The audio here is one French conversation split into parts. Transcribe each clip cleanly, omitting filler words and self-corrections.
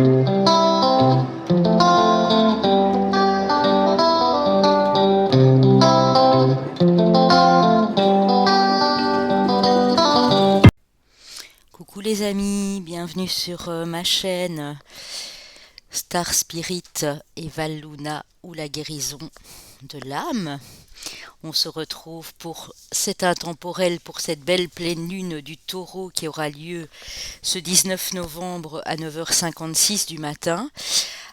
Coucou les amis, bienvenue sur ma chaîne Star Spirit et Val Luna ou la guérison de l'âme. On se retrouve pour cet intemporel, pour cette belle pleine lune du Taureau qui aura lieu ce 19 novembre à 9h56 du matin.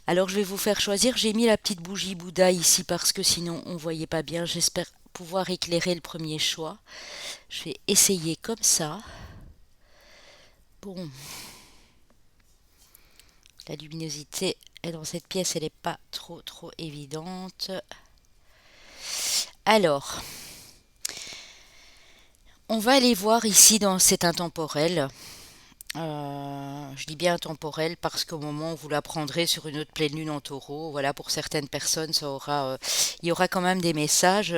Alors je vais vous faire choisir, j'ai mis la petite bougie Bouddha ici parce que sinon on ne voyait pas bien. J'espère pouvoir éclairer le premier choix. Je vais essayer comme ça. Bon, la luminosité est dans cette pièce, elle n'est pas trop évidente. Alors, on va aller voir ici dans cet intemporel. Je dis bien intemporel parce qu'au moment où vous l'apprendrez sur une autre pleine lune en taureau, voilà, pour certaines personnes, il y aura quand même des messages.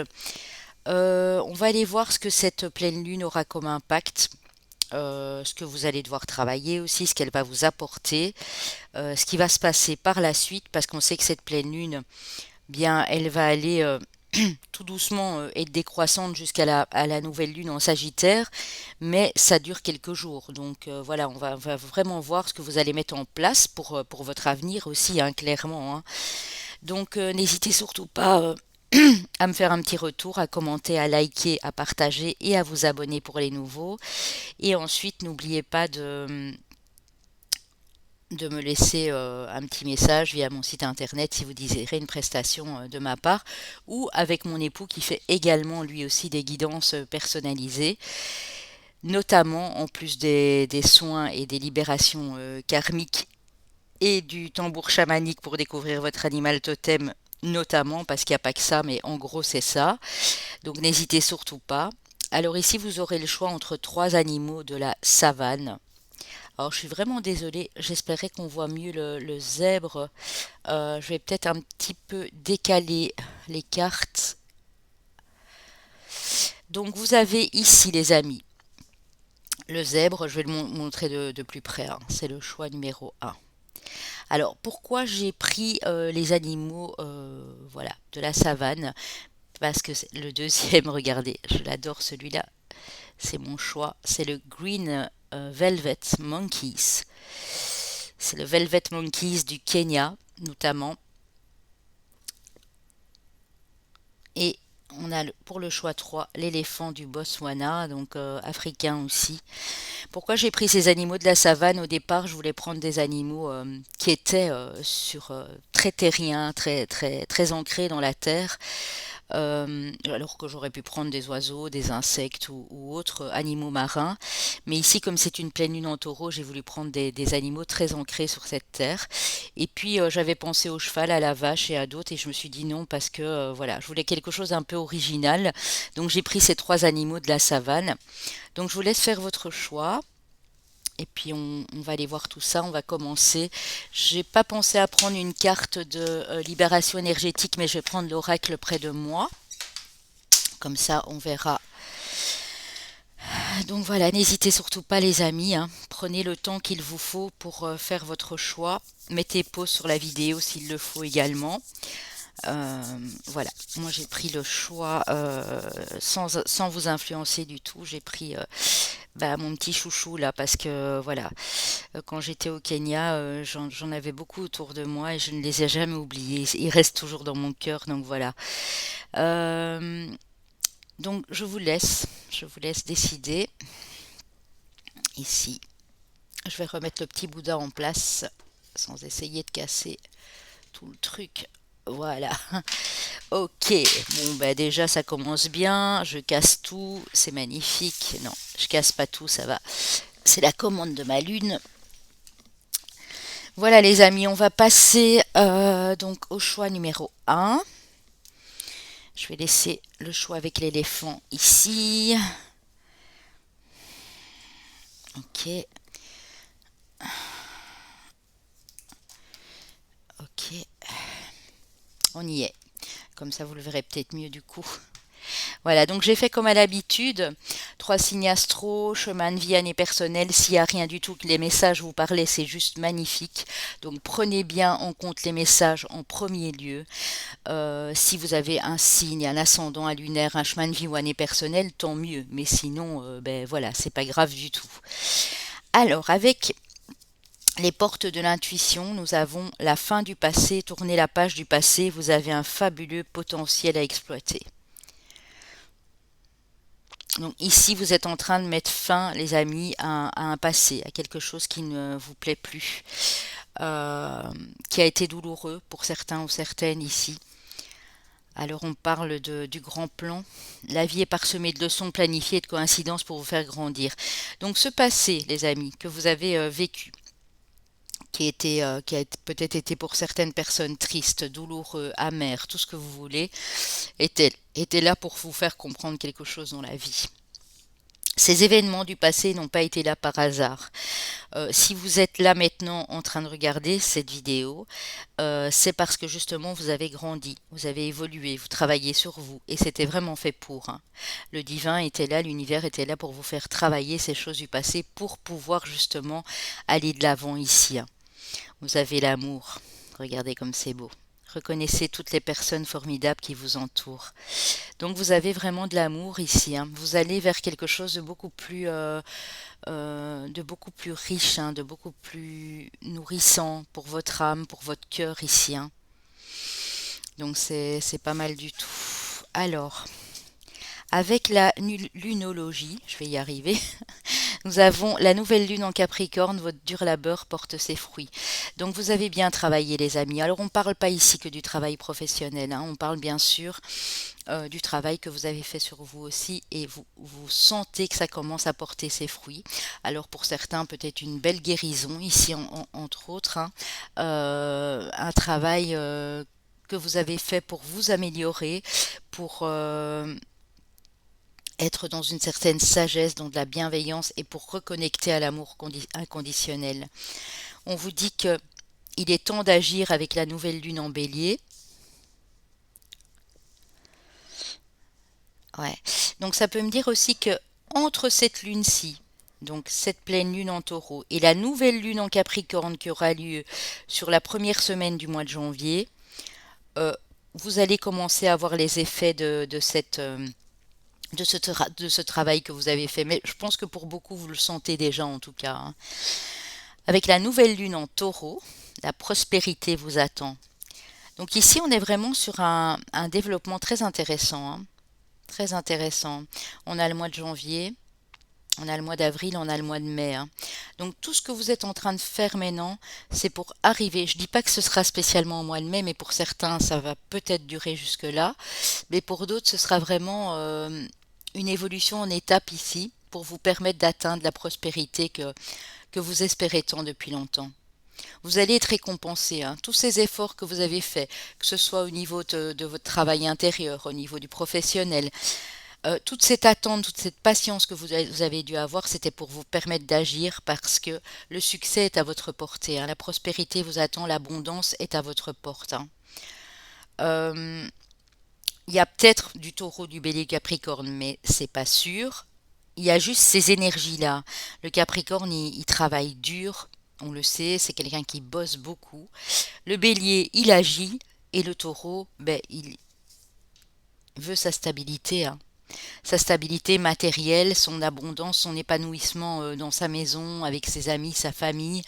On va aller voir ce que cette pleine lune aura comme impact. Ce que vous allez devoir travailler aussi, ce qu'elle va vous apporter, ce qui va se passer par la suite, parce qu'on sait que cette pleine lune, bien, elle va aller tout doucement être décroissante jusqu'à la nouvelle lune en Sagittaire, mais ça dure quelques jours. Donc voilà, on va vraiment voir ce que vous allez mettre en place pour votre avenir aussi, hein, clairement. Hein. Donc n'hésitez surtout pas à me faire un petit retour, à commenter, à liker, à partager et à vous abonner pour les nouveaux. Et ensuite, n'oubliez pas de me laisser un petit message via mon site internet si vous désirez une prestation de ma part ou avec mon époux qui fait également lui aussi des guidances personnalisées, notamment en plus des soins et des libérations karmiques et du tambour chamanique pour découvrir votre animal totem, notamment parce qu'il n'y a pas que ça, mais en gros c'est ça. Donc n'hésitez surtout pas. Alors ici vous aurez le choix entre trois animaux de la savane. Alors, je suis vraiment désolée, j'espérais qu'on voit mieux le zèbre. Je vais peut-être un petit peu décaler les cartes. Donc, vous avez ici, les amis, le zèbre. Je vais le montrer de plus près, hein. C'est le choix numéro un. Alors, pourquoi j'ai pris les animaux voilà, de la savane? Parce que le deuxième, regardez, je l'adore celui-là. C'est mon choix. C'est le Green Velvet Monkeys. C'est le Velvet Monkeys du Kenya, notamment. Et on a pour le choix 3 l'éléphant du Botswana, donc africain aussi. Pourquoi j'ai pris ces animaux de la savane? Au départ, je voulais prendre des animaux qui étaient très terriens, très ancrés dans la terre. Alors que j'aurais pu prendre des oiseaux, des insectes ou autres animaux marins. Mais ici, comme c'est une pleine lune en taureau, j'ai voulu prendre des animaux très ancrés sur cette terre. Et puis, j'avais pensé au cheval, à la vache et à d'autres, et je me suis dit non parce que voilà, je voulais quelque chose d'un peu original. Donc, j'ai pris ces trois animaux de la savane. Donc, je vous laisse faire votre choix. Et puis on va aller voir tout ça, on va commencer. J'ai pas pensé à prendre une carte de libération énergétique, mais je vais prendre l'oracle près de moi. Comme ça, on verra. Donc voilà, n'hésitez surtout pas les amis, hein. Prenez le temps qu'il vous faut pour faire votre choix. Mettez pause sur la vidéo s'il le faut également. Euh, voilà, moi j'ai pris le choix sans vous influencer du tout. J'ai pris mon petit chouchou là parce que voilà, quand j'étais au Kenya, j'en avais beaucoup autour de moi et je ne les ai jamais oubliés. Ils restent toujours dans mon cœur, donc voilà. Euh, donc je vous laisse décider ici. Je vais remettre le petit Bouddha en place sans essayer de casser tout le truc. Voilà. Ok. Bon, bah déjà, ça commence bien. Je casse tout. C'est magnifique. Non, je casse pas tout, ça va. C'est la commande de ma lune. Voilà, les amis, on va passer donc au choix numéro un. Je vais laisser le choix avec l'éléphant ici. Ok. Ok. On y est. Comme ça, vous le verrez peut-être mieux du coup. Voilà, donc j'ai fait comme à l'habitude. Trois signes astro, chemin de vie, année personnelle. S'il n'y a rien du tout, que les messages vous parlaient, c'est juste magnifique. Donc prenez bien en compte les messages en premier lieu. Si vous avez un signe, un ascendant, un lunaire, un chemin de vie ou année personnelle, tant mieux. Mais sinon, ben voilà, c'est pas grave du tout. Alors, avec les portes de l'intuition, nous avons la fin du passé. Tournez la page du passé, vous avez un fabuleux potentiel à exploiter. Donc ici, vous êtes en train de mettre fin, les amis, à un passé, à quelque chose qui ne vous plaît plus, euh, qui a été douloureux pour certains ou certaines ici. Alors on parle du grand plan. La vie est parsemée de leçons planifiées et de coïncidences pour vous faire grandir. Donc ce passé, les amis, que vous avez vécu, qui a peut-être été pour certaines personnes triste, douloureux, amer, tout ce que vous voulez, était là pour vous faire comprendre quelque chose dans la vie. Ces événements du passé n'ont pas été là par hasard. Si vous êtes là maintenant en train de regarder cette vidéo, c'est parce que justement vous avez grandi, vous avez évolué, vous travaillez sur vous et c'était vraiment fait pour. Hein. Le divin était là, l'univers était là pour vous faire travailler ces choses du passé pour pouvoir justement aller de l'avant ici. Hein. Vous avez l'amour, regardez comme c'est beau. Reconnaissez toutes les personnes formidables qui vous entourent. Donc vous avez vraiment de l'amour ici. Hein. Vous allez vers quelque chose de beaucoup plus riche, hein, de beaucoup plus nourrissant pour votre âme, pour votre cœur ici. Hein. Donc c'est pas mal du tout. Alors, avec la lunologie, je vais y arriver, nous avons la nouvelle lune en Capricorne, votre dur labeur porte ses fruits. Donc vous avez bien travaillé les amis. Alors on ne parle pas ici que du travail professionnel, hein. On parle bien sûr du travail que vous avez fait sur vous aussi et vous sentez que ça commence à porter ses fruits. Alors pour certains peut-être une belle guérison ici entre autres, hein. Un travail que vous avez fait pour vous améliorer, pour être dans une certaine sagesse, dans de la bienveillance et pour reconnecter à l'amour inconditionnel. On vous dit que il est temps d'agir avec la nouvelle lune en bélier. Ouais. Donc ça peut me dire aussi que entre cette lune-ci, donc cette pleine lune en taureau, et la nouvelle lune en Capricorne qui aura lieu sur la première semaine du mois de janvier, euh, vous allez commencer à voir les effets de ce travail que vous avez fait. Mais je pense que pour beaucoup, vous le sentez déjà en tout cas. Hein. Avec la nouvelle lune en taureau, la prospérité vous attend. Donc ici, on est vraiment sur un développement très intéressant. Hein. Très intéressant. On a le mois de janvier, on a le mois d'avril, on a le mois de mai. Hein. Donc tout ce que vous êtes en train de faire maintenant, c'est pour arriver. Je ne dis pas que ce sera spécialement au mois de mai, mais pour certains, ça va peut-être durer jusque-là. Mais pour d'autres, ce sera vraiment une évolution en étape ici pour vous permettre d'atteindre la prospérité que vous espérez tant depuis longtemps. Vous allez être récompensé. Hein. Tous ces efforts que vous avez faits, que ce soit au niveau de votre travail intérieur, au niveau du professionnel, toute cette attente, toute cette patience que vous avez dû avoir, c'était pour vous permettre d'agir parce que le succès est à votre portée. Hein. La prospérité vous attend, l'abondance est à votre porte. Hein. Euh, il y a peut-être du taureau, du bélier, capricorne, mais c'est pas sûr. Il y a juste ces énergies-là. Le capricorne, il travaille dur, on le sait, c'est quelqu'un qui bosse beaucoup. Le bélier, il agit, et le taureau, ben, il veut sa stabilité. Hein. Sa stabilité matérielle, son abondance, son épanouissement dans sa maison, avec ses amis, sa famille.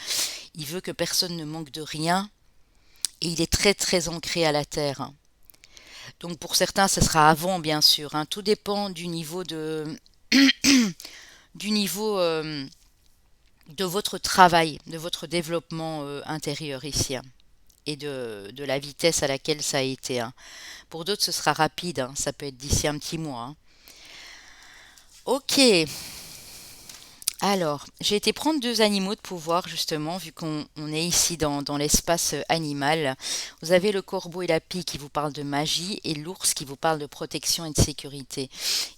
Il veut que personne ne manque de rien et il est très très ancré à la terre. Hein. Donc pour certains, ça sera avant bien sûr. Hein. Tout dépend du niveau du niveau de votre travail, de votre développement intérieur ici. Hein, et de la vitesse à laquelle ça a été. Hein. Pour d'autres, ce sera rapide. Hein. Ça peut être d'ici un petit mois. Hein. Ok, alors, j'ai été prendre deux animaux de pouvoir justement, vu qu'on est ici dans l'espace animal. Vous avez le corbeau et la pie qui vous parlent de magie et l'ours qui vous parle de protection et de sécurité.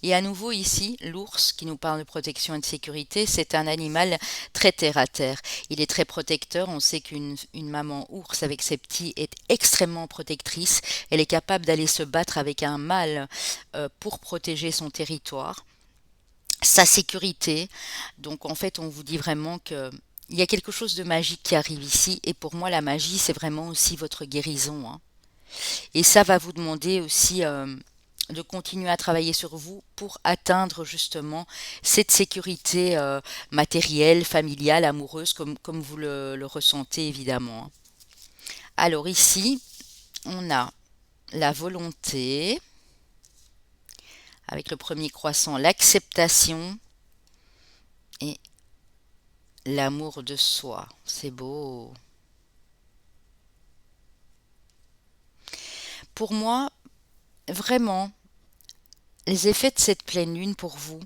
Et à nouveau ici, l'ours qui nous parle de protection et de sécurité, c'est un animal très terre à terre. Il est très protecteur. On sait qu'une maman ours avec ses petits est extrêmement protectrice. Elle est capable d'aller se battre avec un mâle pour protéger son territoire. sa sécurité. Donc en fait, on vous dit vraiment que il y a quelque chose de magique qui arrive ici. Et pour moi, la magie, c'est vraiment aussi votre guérison, hein. Et ça va vous demander aussi de continuer à travailler sur vous pour atteindre justement cette sécurité matérielle, familiale, amoureuse, comme vous le ressentez évidemment, hein. Alors ici, on a la volonté, avec le premier croissant, l'acceptation et l'amour de soi. C'est beau. Pour moi, vraiment, les effets de cette pleine lune pour vous,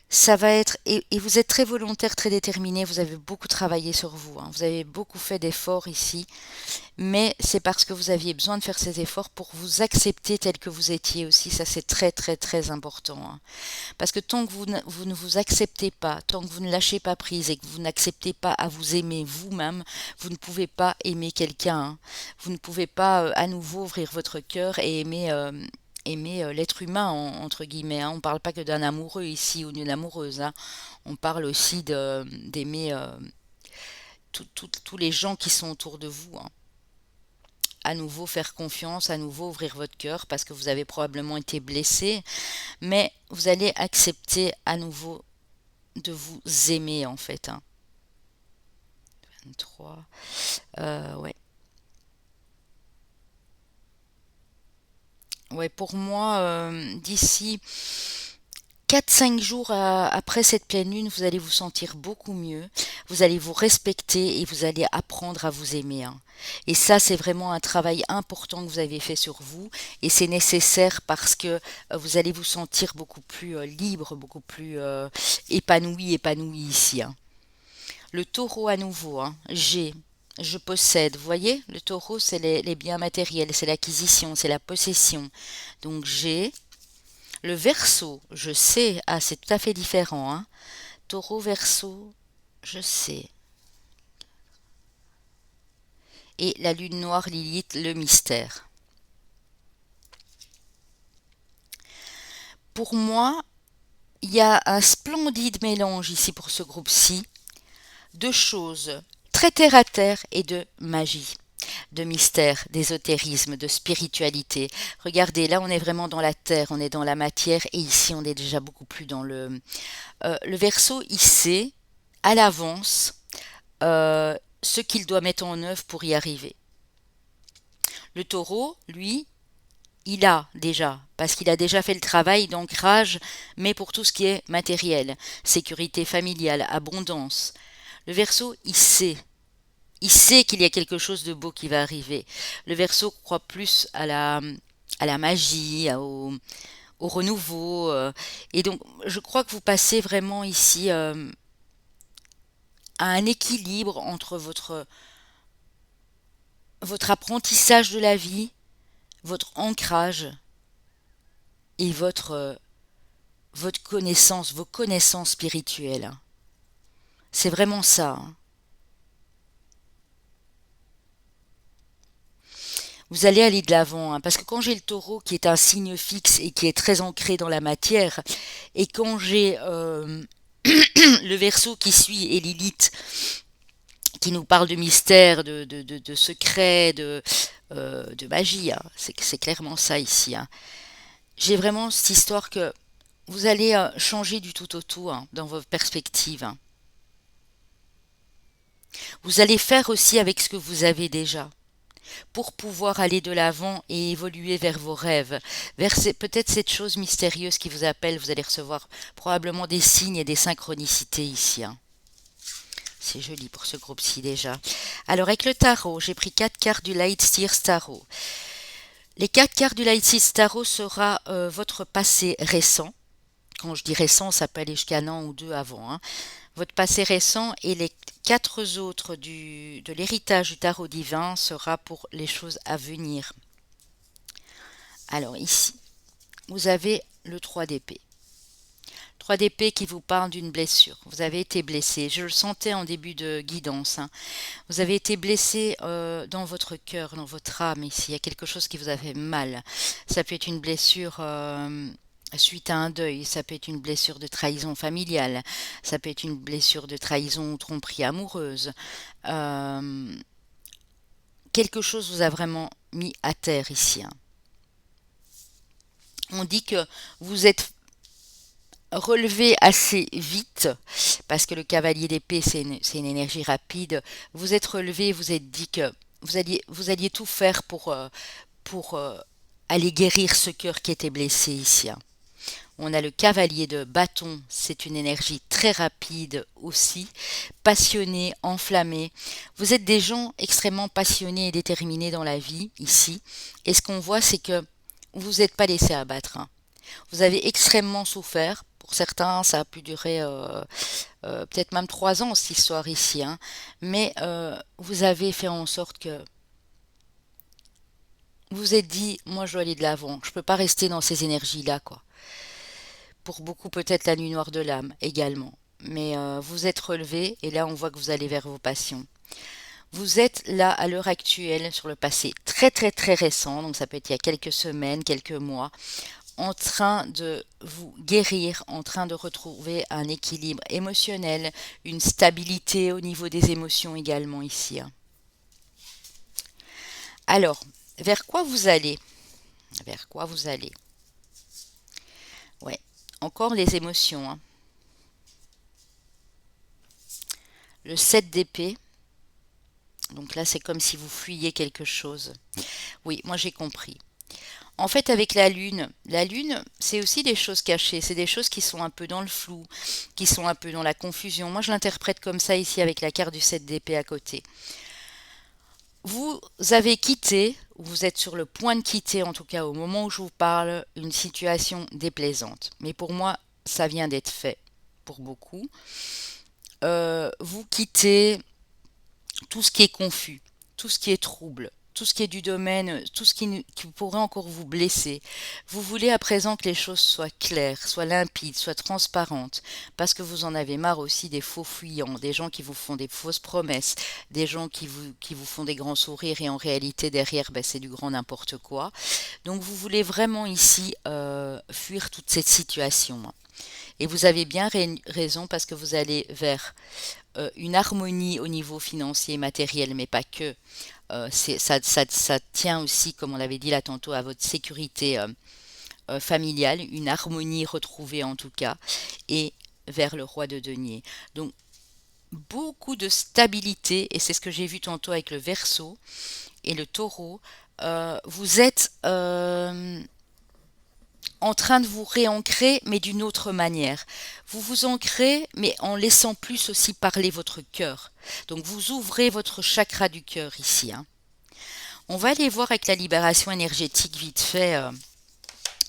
ça va être, et vous êtes très volontaire, très déterminé, vous avez beaucoup travaillé sur vous, hein. Vous avez beaucoup fait d'efforts ici, mais c'est parce que vous aviez besoin de faire ces efforts pour vous accepter tel que vous étiez aussi. Ça, c'est très, très, très important, hein. Parce que tant que vous ne vous acceptez pas, tant que vous ne lâchez pas prise et que vous n'acceptez pas à vous aimer vous-même, vous ne pouvez pas aimer quelqu'un, hein. Vous ne pouvez pas à nouveau ouvrir votre cœur et aimer l'être humain, entre guillemets, hein. On ne parle pas que d'un amoureux ici ou d'une amoureuse, hein. On parle aussi d'aimer tous les gens qui sont autour de vous, hein. À nouveau faire confiance, à nouveau ouvrir votre cœur parce que vous avez probablement été blessé, mais vous allez accepter à nouveau de vous aimer en fait, hein. 23. Ouais. Ouais, pour moi, d'ici 4-5 jours après cette pleine lune, vous allez vous sentir beaucoup mieux, vous allez vous respecter et vous allez apprendre à vous aimer, hein. Et ça, c'est vraiment un travail important que vous avez fait sur vous et c'est nécessaire parce que vous allez vous sentir beaucoup plus libre, beaucoup plus épanoui ici, hein. Le taureau à nouveau, hein, je possède. Vous voyez, le taureau, c'est les biens matériels, c'est l'acquisition, c'est la possession. Donc j'ai. Le verso, je sais. Ah, c'est tout à fait différent, hein. Taureau, verso, je sais. Et la lune noire, Lilith, le mystère. Pour moi, il y a un splendide mélange ici pour ce groupe-ci de choses très terre à terre et de magie, de mystère, d'ésotérisme, de spiritualité. Regardez, là on est vraiment dans la terre, on est dans la matière et ici on est déjà beaucoup plus dans le Verseau, il sait à l'avance ce qu'il doit mettre en œuvre pour y arriver. Le taureau, lui, il a déjà, parce qu'il a déjà fait le travail d'ancrage, mais pour tout ce qui est matériel, sécurité familiale, abondance. Le Verseau, il sait. Il sait qu'il y a quelque chose de beau qui va arriver. Le Verseau croit plus à la magie, au renouveau. Et donc, je crois que vous passez vraiment ici à un équilibre entre votre apprentissage de la vie, votre ancrage et votre connaissance, vos connaissances spirituelles. C'est vraiment ça, hein. Vous allez aller de l'avant, hein, parce que quand j'ai le taureau qui est un signe fixe et qui est très ancré dans la matière, et quand j'ai le Verseau qui suit et Lilith qui nous parle de mystère, de secret, de magie, hein. C'est clairement ça ici, hein. J'ai vraiment cette histoire que vous allez changer du tout au tout, hein, dans vos perspectives, hein. Vous allez faire aussi avec ce que vous avez déjà pour pouvoir aller de l'avant et évoluer vers vos rêves, vers peut-être cette chose mystérieuse qui vous appelle. Vous allez recevoir probablement des signes et des synchronicités ici, hein. C'est joli pour ce groupe-ci déjà. Alors avec le tarot, j'ai pris 4 cartes du Light Seers Tarot. Les 4 cartes du Light Seers Tarot sera votre passé récent. Quand je dis récent, ça peut aller jusqu'à un an ou deux avant, hein. Votre passé récent et les 4 autres de l'héritage du tarot divin sera pour les choses à venir. Alors ici, vous avez le 3 d'épée. 3 d'épée qui vous parle d'une blessure. Vous avez été blessé. Je le sentais en début de guidance, hein. Vous avez été blessé dans votre cœur, dans votre âme ici. Il y a quelque chose qui vous a fait mal. Ça peut être une blessure suite à un deuil. Ça peut être une blessure de trahison familiale, ça peut être une blessure de trahison ou tromperie amoureuse. Euh, Quelque chose vous a vraiment mis à terre ici, hein. On dit que vous êtes relevé assez vite, parce que le cavalier d'épée, c'est une énergie rapide. Vous êtes relevé, vous êtes dit que vous alliez tout faire pour aller guérir ce cœur qui était blessé ici, hein. On a le cavalier de bâton, c'est une énergie très rapide aussi, passionné, enflammé. Vous êtes des gens extrêmement passionnés et déterminés dans la vie ici. Et ce qu'on voit, c'est que vous n'êtes pas laissé abattre, hein. Vous avez extrêmement souffert. Pour certains, ça a pu durer peut-être même 3 ans, cette histoire ici, hein. Mais vous avez fait en sorte que vous vous êtes dit, moi je dois aller de l'avant. Je ne peux pas rester dans ces énergies-là, quoi. Pour beaucoup, peut-être la nuit noire de l'âme également. Mais vous êtes relevé et là, on voit que vous allez vers vos passions. Vous êtes là à l'heure actuelle sur le passé très très très récent, donc ça peut être il y a quelques semaines, quelques mois, en train de vous guérir, en train de retrouver un équilibre émotionnel, une stabilité au niveau des émotions également ici, hein. Alors, vers quoi vous allez? Vers quoi vous allez? Ouais, encore les émotions, hein. Le 7 d'épée, donc là c'est comme si vous fuyiez quelque chose. Oui, moi j'ai compris. En fait, avec la lune, c'est aussi des choses cachées, c'est des choses qui sont un peu dans le flou, qui sont un peu dans la confusion. Moi, je l'interprète comme ça ici avec la carte du 7 d'épée à côté. Vous avez quitté, ou vous êtes sur le point de quitter, en tout cas au moment où je vous parle, une situation déplaisante. Mais pour moi, ça vient d'être fait, pour beaucoup. Vous quittez tout ce qui est confus, tout ce qui est trouble, tout ce qui est du domaine, tout ce qui pourrait encore vous blesser. Vous voulez à présent que les choses soient claires, soient limpides, soient transparentes, parce que vous en avez marre aussi des faux fuyants, des gens qui vous font des fausses promesses, des gens qui vous font des grands sourires et en réalité derrière, ben, c'est du grand n'importe quoi. Donc vous voulez vraiment ici fuir toute cette situation, hein. Et vous avez bien raison parce que vous allez vers une harmonie au niveau financier et matériel, mais pas que. Ça tient aussi, comme on l'avait dit là tantôt, à votre sécurité familiale, une harmonie retrouvée en tout cas, et vers le roi de denier. Donc, beaucoup de stabilité, et c'est ce que j'ai vu tantôt avec le Verseau et le Taureau. Vous êtes en train de vous réancrer, mais d'une autre manière. Vous vous ancrez, mais en laissant plus aussi parler votre cœur. Donc vous ouvrez votre chakra du cœur ici, hein. On va aller voir avec la libération énergétique vite fait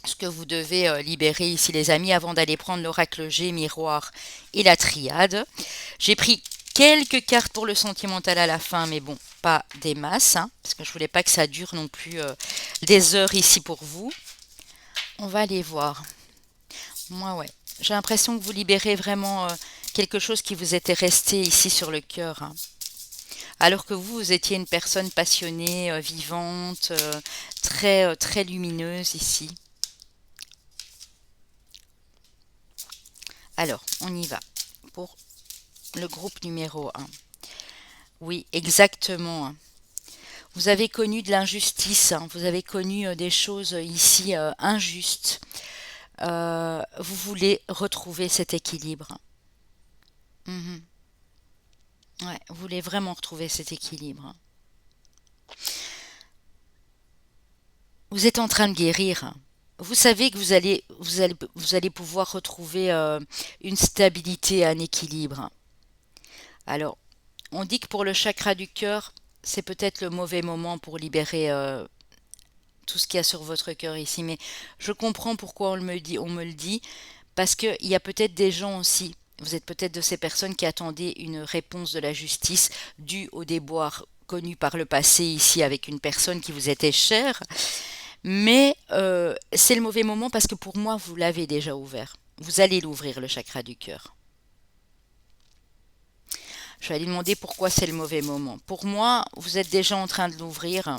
ce que vous devez libérer ici les amis avant d'aller prendre l'oracle G, miroir et la triade. J'ai pris quelques cartes pour le sentimental à la fin, mais bon, pas des masses, hein, parce que je voulais pas que ça dure non plus des heures ici pour vous. On va aller voir. Moi, ouais. J'ai l'impression que vous libérez vraiment quelque chose qui vous était resté ici sur le cœur, hein. Alors que vous étiez une personne passionnée, vivante, très lumineuse ici. Alors, on y va pour le groupe numéro 1. Oui, exactement, hein. Vous avez connu de l'injustice, hein. Vous avez connu des choses ici injustes. Vous voulez retrouver cet équilibre. Mhm. Ouais, vous voulez vraiment retrouver cet équilibre. Vous êtes en train de guérir. Vous savez que vous allez pouvoir retrouver une stabilité, un équilibre. Alors, on dit que pour le chakra du cœur, c'est peut-être le mauvais moment pour libérer tout ce qu'il y a sur votre cœur ici. Mais je comprends pourquoi on me le dit, parce qu'il y a peut-être des gens aussi. Vous êtes peut-être de ces personnes qui attendaient une réponse de la justice due au déboire connu par le passé ici avec une personne qui vous était chère. Mais c'est le mauvais moment parce que pour moi, vous l'avez déjà ouvert. Vous allez l'ouvrir, le chakra du cœur. Je vais aller demander pourquoi c'est le mauvais moment. Pour moi, vous êtes déjà en train de l'ouvrir,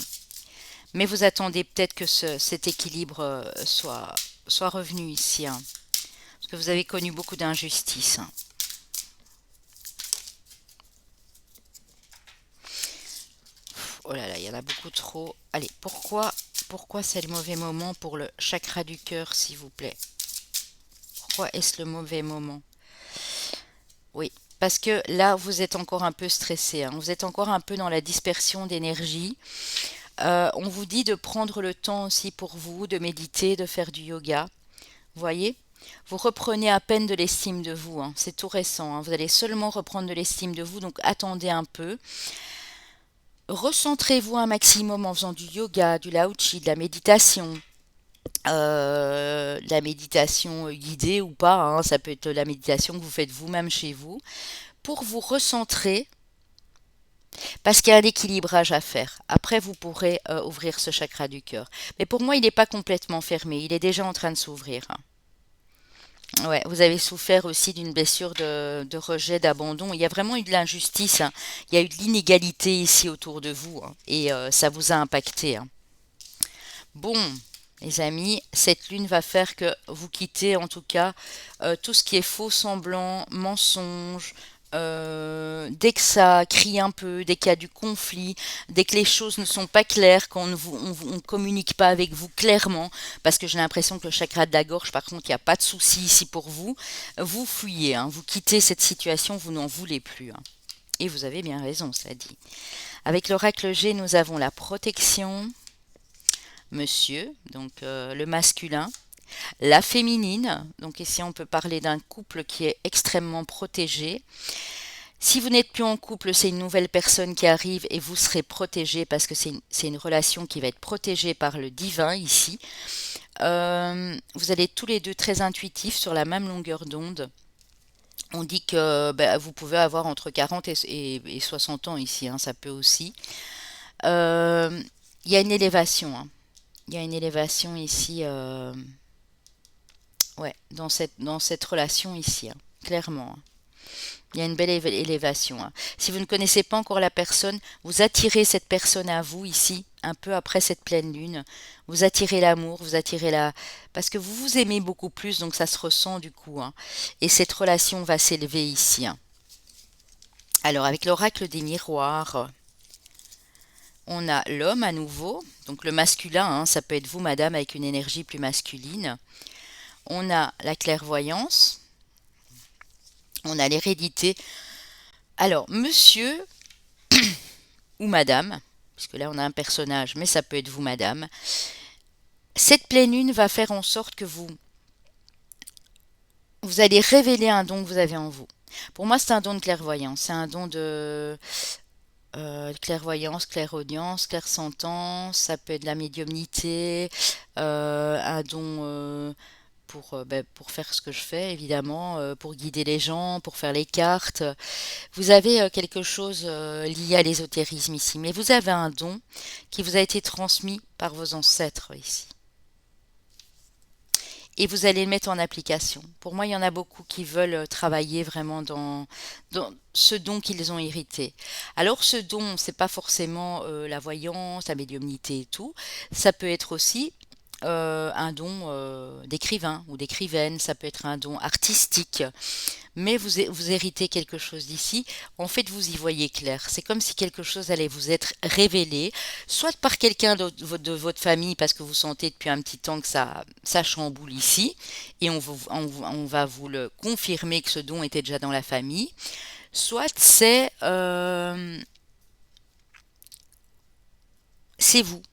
mais vous attendez peut-être que cet équilibre soit soit revenu ici, hein, parce que vous avez connu beaucoup d'injustices, hein. Oh là là, il y en a beaucoup trop. Allez, pourquoi c'est le mauvais moment pour le chakra du cœur, s'il vous plaît? Pourquoi est-ce le mauvais moment? Oui, parce que là, vous êtes encore un peu stressé, hein. Vous êtes encore un peu dans la dispersion d'énergie. On vous dit de prendre le temps aussi pour vous, de méditer, de faire du yoga. Vous voyez? Vous reprenez à peine de l'estime de vous, hein. C'est tout récent, hein. Vous allez seulement reprendre de l'estime de vous, donc attendez un peu. Recentrez-vous un maximum en faisant du yoga, du lao chi, de la méditation guidée ou pas, hein. Ça peut être la méditation que vous faites vous-même chez vous, pour vous recentrer, parce qu'il y a un équilibrage à faire. Après, vous pourrez ouvrir ce chakra du cœur. Mais pour moi, il n'est pas complètement fermé, il est déjà en train de s'ouvrir, hein. Ouais, vous avez souffert aussi d'une blessure de rejet, d'abandon. Il y a vraiment eu de l'injustice, hein. Il y a eu de l'inégalité ici autour de vous, hein. Et ça vous a impacté, hein. Bon, les amis, cette lune va faire que vous quittez en tout cas tout ce qui est faux semblant, mensonge. Dès que ça crie un peu, dès qu'il y a du conflit, dès que les choses ne sont pas claires, qu'on ne on communique pas avec vous clairement, parce que j'ai l'impression que le chakra de la gorge, par contre, il n'y a pas de souci ici pour vous, vous fuyez, hein, vous quittez cette situation, vous n'en voulez plus, hein. Et vous avez bien raison, ça dit. Avec l'oracle G, nous avons la protection, monsieur, donc le masculin, la féminine, donc ici on peut parler d'un couple qui est extrêmement protégé. Si vous n'êtes plus en couple, c'est une nouvelle personne qui arrive et vous serez protégé parce que c'est une relation qui va être protégée par le divin ici. Vous allez tous les deux très intuitifs sur la même longueur d'onde. On dit que vous pouvez avoir entre 40 et 60 ans ici, hein, ça peut aussi. Euh, Il y a une élévation, hein. Il y a une élévation ici, ouais, dans cette relation ici, hein, clairement, hein. Il y a une belle élévation, hein. Si vous ne connaissez pas encore la personne, vous attirez cette personne à vous ici, un peu après cette pleine lune. Vous attirez l'amour, vous attirez la... Parce que vous vous aimez beaucoup plus, donc ça se ressent du coup, hein. Et cette relation va s'élever ici, hein. Alors, avec l'oracle des miroirs, on a l'homme à nouveau, donc le masculin, hein, ça peut être vous, madame, avec une énergie plus masculine. On a la clairvoyance, on a l'hérédité. Alors, monsieur ou madame, puisque là on a un personnage, mais ça peut être vous, madame, cette pleine lune va faire en sorte que vous allez révéler un don que vous avez en vous. Pour moi, c'est un don de clairvoyance, c'est un don de clairvoyance, clairaudience, clairsentence, ça peut être de la médiumnité, un don pour faire ce que je fais, évidemment, pour guider les gens, pour faire les cartes. Vous avez quelque chose lié à l'ésotérisme ici, mais vous avez un don qui vous a été transmis par vos ancêtres ici. Et vous allez le mettre en application. Pour moi, il y en a beaucoup qui veulent travailler vraiment dans ce don qu'ils ont hérité. Alors, ce don, c'est pas forcément la voyance, la médiumnité et tout. Ça peut être aussi un don d'écrivain ou d'écrivaine. Ça peut être un don artistique, mais vous héritez quelque chose d'ici. En fait, vous y voyez clair. C'est comme si quelque chose allait vous être révélé, soit par quelqu'un de votre famille, parce que vous sentez depuis un petit temps que ça chamboule ici, et on va vous le confirmer que ce don était déjà dans la famille, soit c'est vous.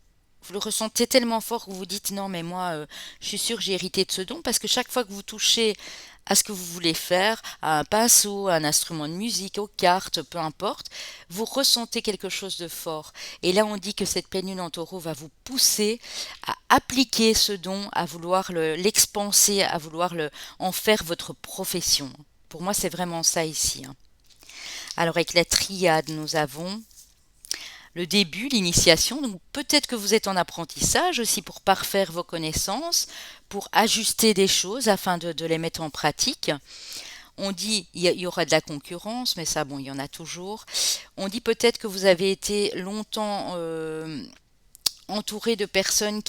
Vous le ressentez tellement fort que vous vous dites non mais moi je suis sûre que j'ai hérité de ce don parce que chaque fois que vous touchez à ce que vous voulez faire, à un pinceau, à un instrument de musique, aux cartes, peu importe, vous ressentez quelque chose de fort. Et là on dit que cette pleine lune en taureau va vous pousser à appliquer ce don, à vouloir l'expanser, à vouloir en faire votre profession. Pour moi c'est vraiment ça ici, hein. Alors avec la triade nous avons le début, l'initiation. Donc peut-être que vous êtes en apprentissage aussi pour parfaire vos connaissances, pour ajuster des choses afin de les mettre en pratique. On dit il y aura de la concurrence, mais ça, bon, il y en a toujours. On dit peut-être que vous avez été longtemps entouré de personnes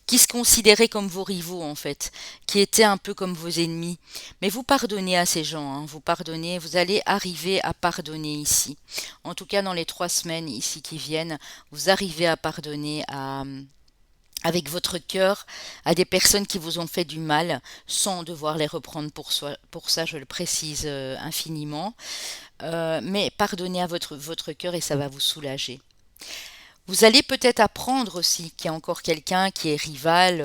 qui se considéraient comme vos rivaux en fait, qui étaient un peu comme vos ennemis. Mais vous pardonnez à ces gens, hein, vous pardonnez, vous allez arriver à pardonner ici. En tout cas, dans les 3 semaines ici qui viennent, vous arrivez à pardonner avec votre cœur à des personnes qui vous ont fait du mal sans devoir les reprendre pour soi. Pour ça, je le précise infiniment. Mais pardonnez à votre cœur et ça va vous soulager. Vous allez peut-être apprendre aussi qu'il y a encore quelqu'un qui est rival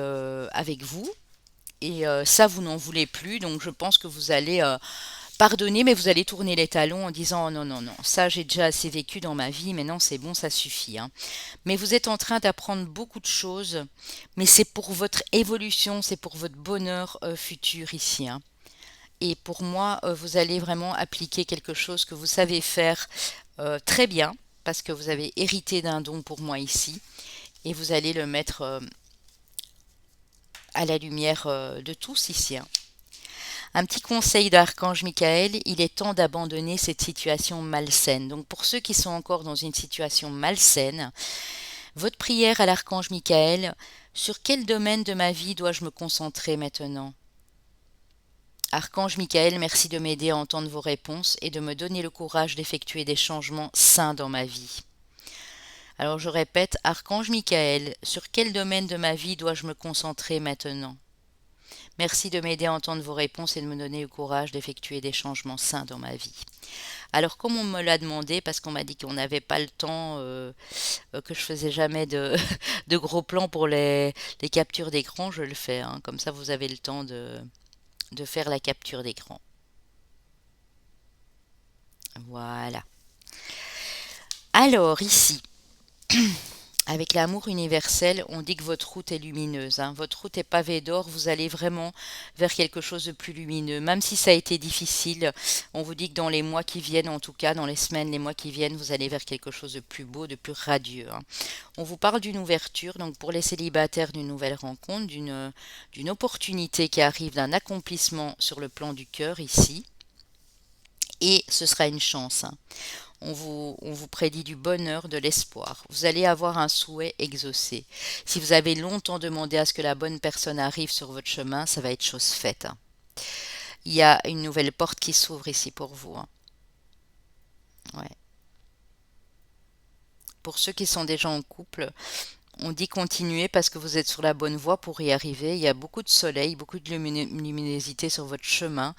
avec vous. Et ça, vous n'en voulez plus. Donc, je pense que vous allez pardonner, mais vous allez tourner les talons en disant oh, non, non, non, ça, j'ai déjà assez vécu dans ma vie. Maintenant, c'est bon, ça suffit, hein. Mais vous êtes en train d'apprendre beaucoup de choses. Mais c'est pour votre évolution, c'est pour votre bonheur futur ici, hein. Et pour moi, vous allez vraiment appliquer quelque chose que vous savez faire très bien, parce que vous avez hérité d'un don pour moi ici, et vous allez le mettre à la lumière de tous ici, hein. Un petit conseil d'Archange Michael, il est temps d'abandonner cette situation malsaine. Donc pour ceux qui sont encore dans une situation malsaine, votre prière à l'Archange Michael, sur quel domaine de ma vie dois-je me concentrer maintenant? Archange Michael, merci de m'aider à entendre vos réponses et de me donner le courage d'effectuer des changements sains dans ma vie. Alors je répète, Archange Michael, sur quel domaine de ma vie dois-je me concentrer maintenant? Merci de m'aider à entendre vos réponses et de me donner le courage d'effectuer des changements sains dans ma vie. Alors comme on me l'a demandé, parce qu'on m'a dit qu'on n'avait pas le temps, que je faisais jamais de gros plans pour les captures d'écran, je le fais, hein. Comme ça vous avez le temps de faire la capture d'écran. Voilà. Alors ici, avec l'amour universel, on dit que votre route est lumineuse, hein. Votre route est pavée d'or, vous allez vraiment vers quelque chose de plus lumineux. Même si ça a été difficile, on vous dit que dans les mois qui viennent, en tout cas dans les semaines, les mois qui viennent, vous allez vers quelque chose de plus beau, de plus radieux, hein. On vous parle d'une ouverture, donc pour les célibataires, d'une nouvelle rencontre, d'une opportunité qui arrive, d'un accomplissement sur le plan du cœur ici. Et ce sera une chance, hein. On vous prédit du bonheur, de l'espoir. Vous allez avoir un souhait exaucé. Si vous avez longtemps demandé à ce que la bonne personne arrive sur votre chemin, ça va être chose faite, hein. Il y a une nouvelle porte qui s'ouvre ici pour vous, hein. Ouais. Pour ceux qui sont déjà en couple, on dit continuer parce que vous êtes sur la bonne voie pour y arriver. Il y a beaucoup de soleil, beaucoup de luminosité sur votre chemin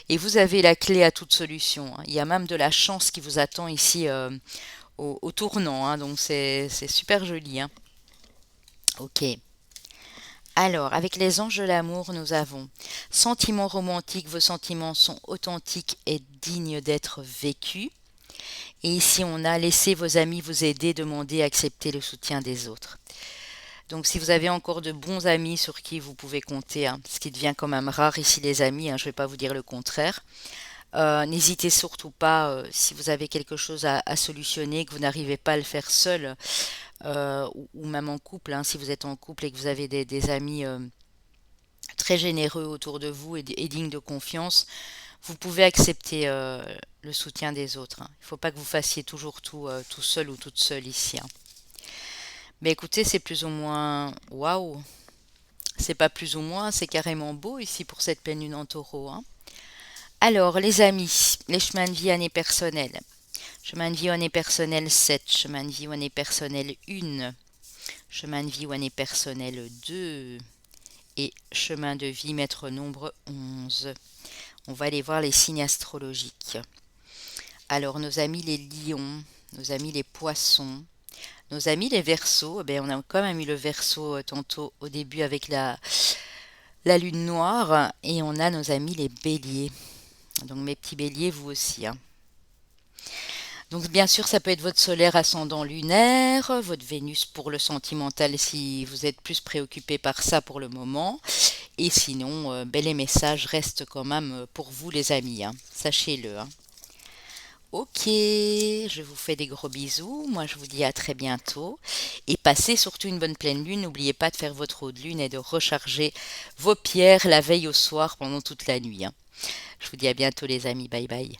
et vous avez la clé à toute solution, hein. Il y a même de la chance qui vous attend ici au tournant, hein. Donc c'est super joli, hein. Ok. Alors, avec les anges de l'amour, nous avons sentiments romantiques, vos sentiments sont authentiques et dignes d'être vécus. Et ici, on a laissé vos amis vous aider, demander, accepter le soutien des autres. Donc si vous avez encore de bons amis sur qui vous pouvez compter, hein, ce qui devient quand même rare ici les amis, hein, je ne vais pas vous dire le contraire, n'hésitez surtout pas, si vous avez quelque chose à solutionner, que vous n'arrivez pas à le faire seul, ou même en couple, hein, si vous êtes en couple et que vous avez des amis très généreux autour de vous et dignes de confiance, vous pouvez accepter le soutien des autres, hein. Il ne faut pas que vous fassiez toujours tout seul ou toute seule ici, hein. Mais écoutez, c'est plus ou moins waouh. C'est pas plus ou moins, c'est carrément beau ici pour cette pleine lune en taureau, hein. Alors, les amis, les chemins de vie année personnelle. Chemin de vie année personnelle 7, chemin de vie année personnelle 1, chemin de vie année personnelle 2 et chemin de vie maître nombre 11. On va aller voir les signes astrologiques. Alors, nos amis les lions, nos amis les poissons, nos amis les verseaux, on a quand même eu le verseau tantôt au début avec la lune noire et on a nos amis les béliers. Donc mes petits béliers, vous aussi, hein. Donc bien sûr, ça peut être votre solaire ascendant lunaire, votre Vénus pour le sentimental si vous êtes plus préoccupé par ça pour le moment. Et sinon, les messages restent quand même pour vous les amis, hein. Sachez-le, hein. Ok, je vous fais des gros bisous. Moi, je vous dis à très bientôt. Et passez surtout une bonne pleine lune. N'oubliez pas de faire votre eau de lune et de recharger vos pierres la veille au soir pendant toute la nuit, hein. Je vous dis à bientôt les amis. Bye bye.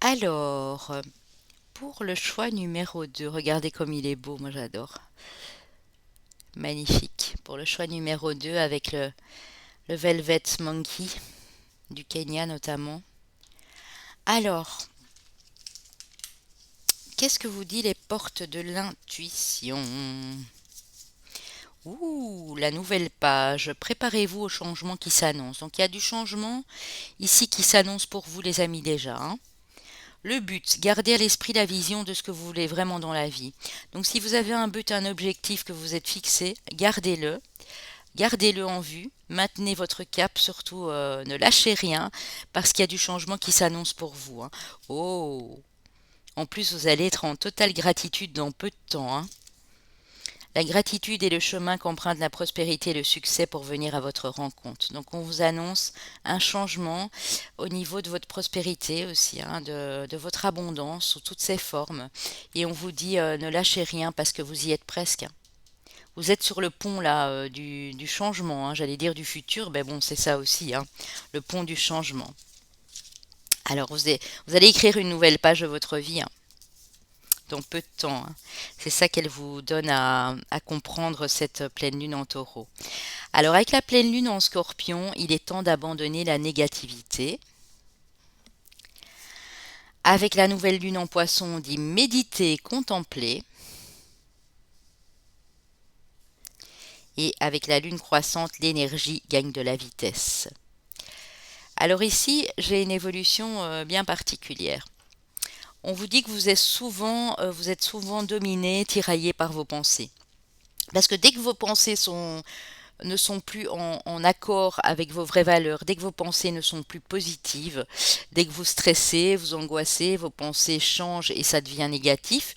Alors, pour le choix numéro 2, regardez comme il est beau. Moi, j'adore. Magnifique. Pour le choix numéro 2 avec le Velvet Monkey du Kenya notamment. Alors, qu'est-ce que vous dit les portes de l'intuition? Ouh, la nouvelle page. Préparez-vous au changement qui s'annonce. Donc il y a du changement ici qui s'annonce pour vous les amis déjà, hein. Le but, gardez à l'esprit la vision de ce que vous voulez vraiment dans la vie. Donc si vous avez un but, un objectif que vous êtes fixé, gardez-le. Gardez-le en vue, maintenez votre cap, surtout ne lâchez rien parce qu'il y a du changement qui s'annonce pour vous, hein. Oh, en plus vous allez être en totale gratitude dans peu de temps, hein. La gratitude est le chemin qu'emprunte la prospérité et le succès pour venir à votre rencontre. Donc on vous annonce un changement au niveau de votre prospérité aussi, hein, de votre abondance sous toutes ses formes. Et on vous dit ne lâchez rien parce que vous y êtes presque, hein. Vous êtes sur le pont là du changement, hein, j'allais dire du futur, mais bon c'est ça aussi, hein, le pont du changement. Alors vous allez écrire une nouvelle page de votre vie, hein, dans peu de temps, hein. C'est ça qu'elle vous donne à comprendre cette pleine lune en taureau. Alors avec la pleine lune en scorpion, il est temps d'abandonner la négativité. Avec la nouvelle lune en poisson, on dit méditer, contempler. Et avec la lune croissante, l'énergie gagne de la vitesse. Alors ici, j'ai une évolution bien particulière. On vous dit que vous êtes souvent dominé, tiraillé par vos pensées. Parce que dès que vos pensées ne sont plus en accord avec vos vraies valeurs, dès que vos pensées ne sont plus positives, dès que vous stressez, vous angoissez, vos pensées changent et ça devient négatif,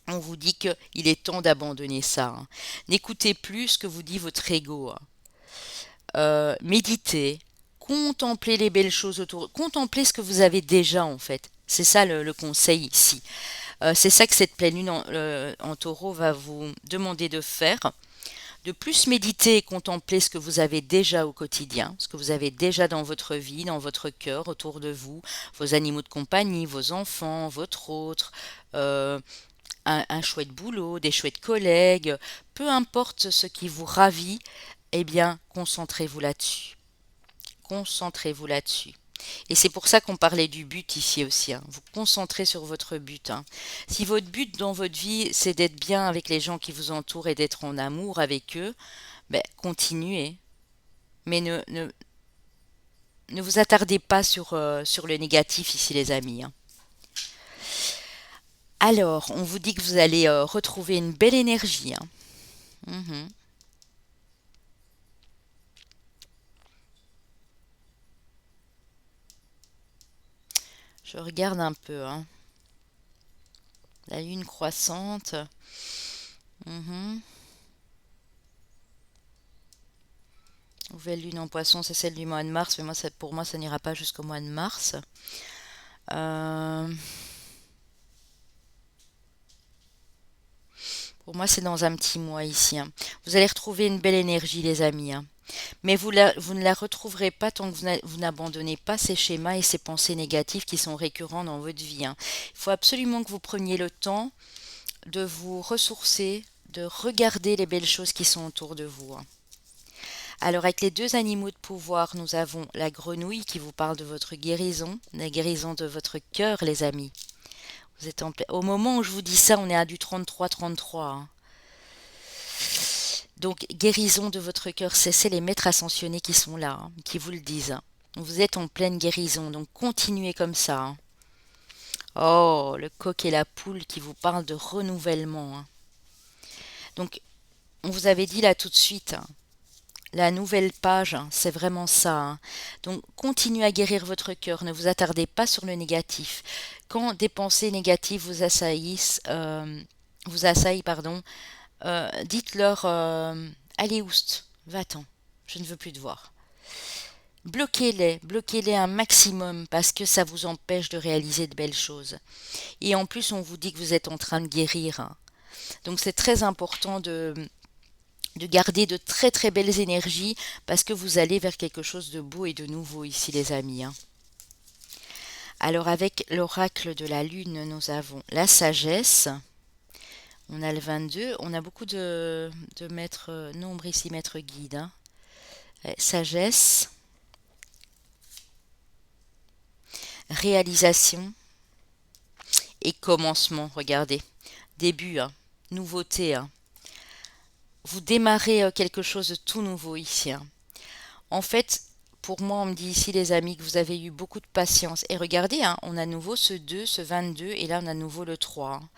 on vous dit qu'il est temps d'abandonner ça, hein. N'écoutez plus ce que vous dit votre ego, hein. Méditez, contemplez les belles choses autour, contemplez ce que vous avez déjà en fait. C'est ça le conseil ici. C'est ça que cette pleine lune en taureau va vous demander de faire. De plus méditer et contempler ce que vous avez déjà au quotidien, ce que vous avez déjà dans votre vie, dans votre cœur, autour de vous, vos animaux de compagnie, vos enfants, votre autre, euh, un chouette boulot, des chouettes collègues, peu importe ce qui vous ravit, eh bien, concentrez-vous là-dessus. Concentrez-vous là-dessus. Et c'est pour ça qu'on parlait du but ici aussi, hein. Vous concentrez sur votre but, hein. Si votre but dans votre vie, c'est d'être bien avec les gens qui vous entourent et d'être en amour avec eux, ben, continuez. Mais ne vous attardez pas sur le négatif ici, les amis, hein. Alors, on vous dit que vous allez retrouver une belle énergie, hein. Mhm. Je regarde un peu, hein. La lune croissante. Mhm. Nouvelle lune en poisson, c'est celle du mois de mars, mais moi, pour moi, ça n'ira pas jusqu'au mois de mars. Euh, pour moi, c'est dans un petit mois ici, hein. Vous allez retrouver une belle énergie, les amis, hein. Mais vous ne la retrouverez pas tant que vous n'abandonnez pas ces schémas et ces pensées négatives qui sont récurrents dans votre vie, hein. Il faut absolument que vous preniez le temps de vous ressourcer, de regarder les belles choses qui sont autour de vous, hein. Alors avec les deux animaux de pouvoir, nous avons la grenouille qui vous parle de votre guérison, la guérison de votre cœur, les amis. Vous êtes au moment où je vous dis ça, on est à du 33-33, hein. Donc guérison de votre cœur, c'est les maîtres ascensionnés qui sont là, hein, qui vous le disent, hein. Vous êtes en pleine guérison, donc continuez comme ça, hein. Oh, le coq et la poule qui vous parlent de renouvellement, hein. Donc on vous avait dit là tout de suite, hein, la nouvelle page, hein, c'est vraiment ça, hein. Donc, continuez à guérir votre cœur. Ne vous attardez pas sur le négatif. Quand des pensées négatives vous assaillent, pardon, dites-leur allez, oust, va-t'en, je ne veux plus te voir. Bloquez-les un maximum parce que ça vous empêche de réaliser de belles choses. Et en plus, on vous dit que vous êtes en train de guérir, hein. Donc, c'est très important de garder de très très belles énergies parce que vous allez vers quelque chose de beau et de nouveau ici les amis, hein. Alors avec l'oracle de la lune, nous avons la sagesse. On a le 22. On a beaucoup de maîtres nombres ici, maîtres guides, hein. Sagesse, réalisation et commencement. Regardez. Début, hein. Nouveauté, hein. Vous démarrez quelque chose de tout nouveau ici, hein. En fait, pour moi, on me dit ici, les amis, que vous avez eu beaucoup de patience. Et regardez, hein, on a à nouveau ce 2, ce 22, et là, on a à nouveau le 3, hein.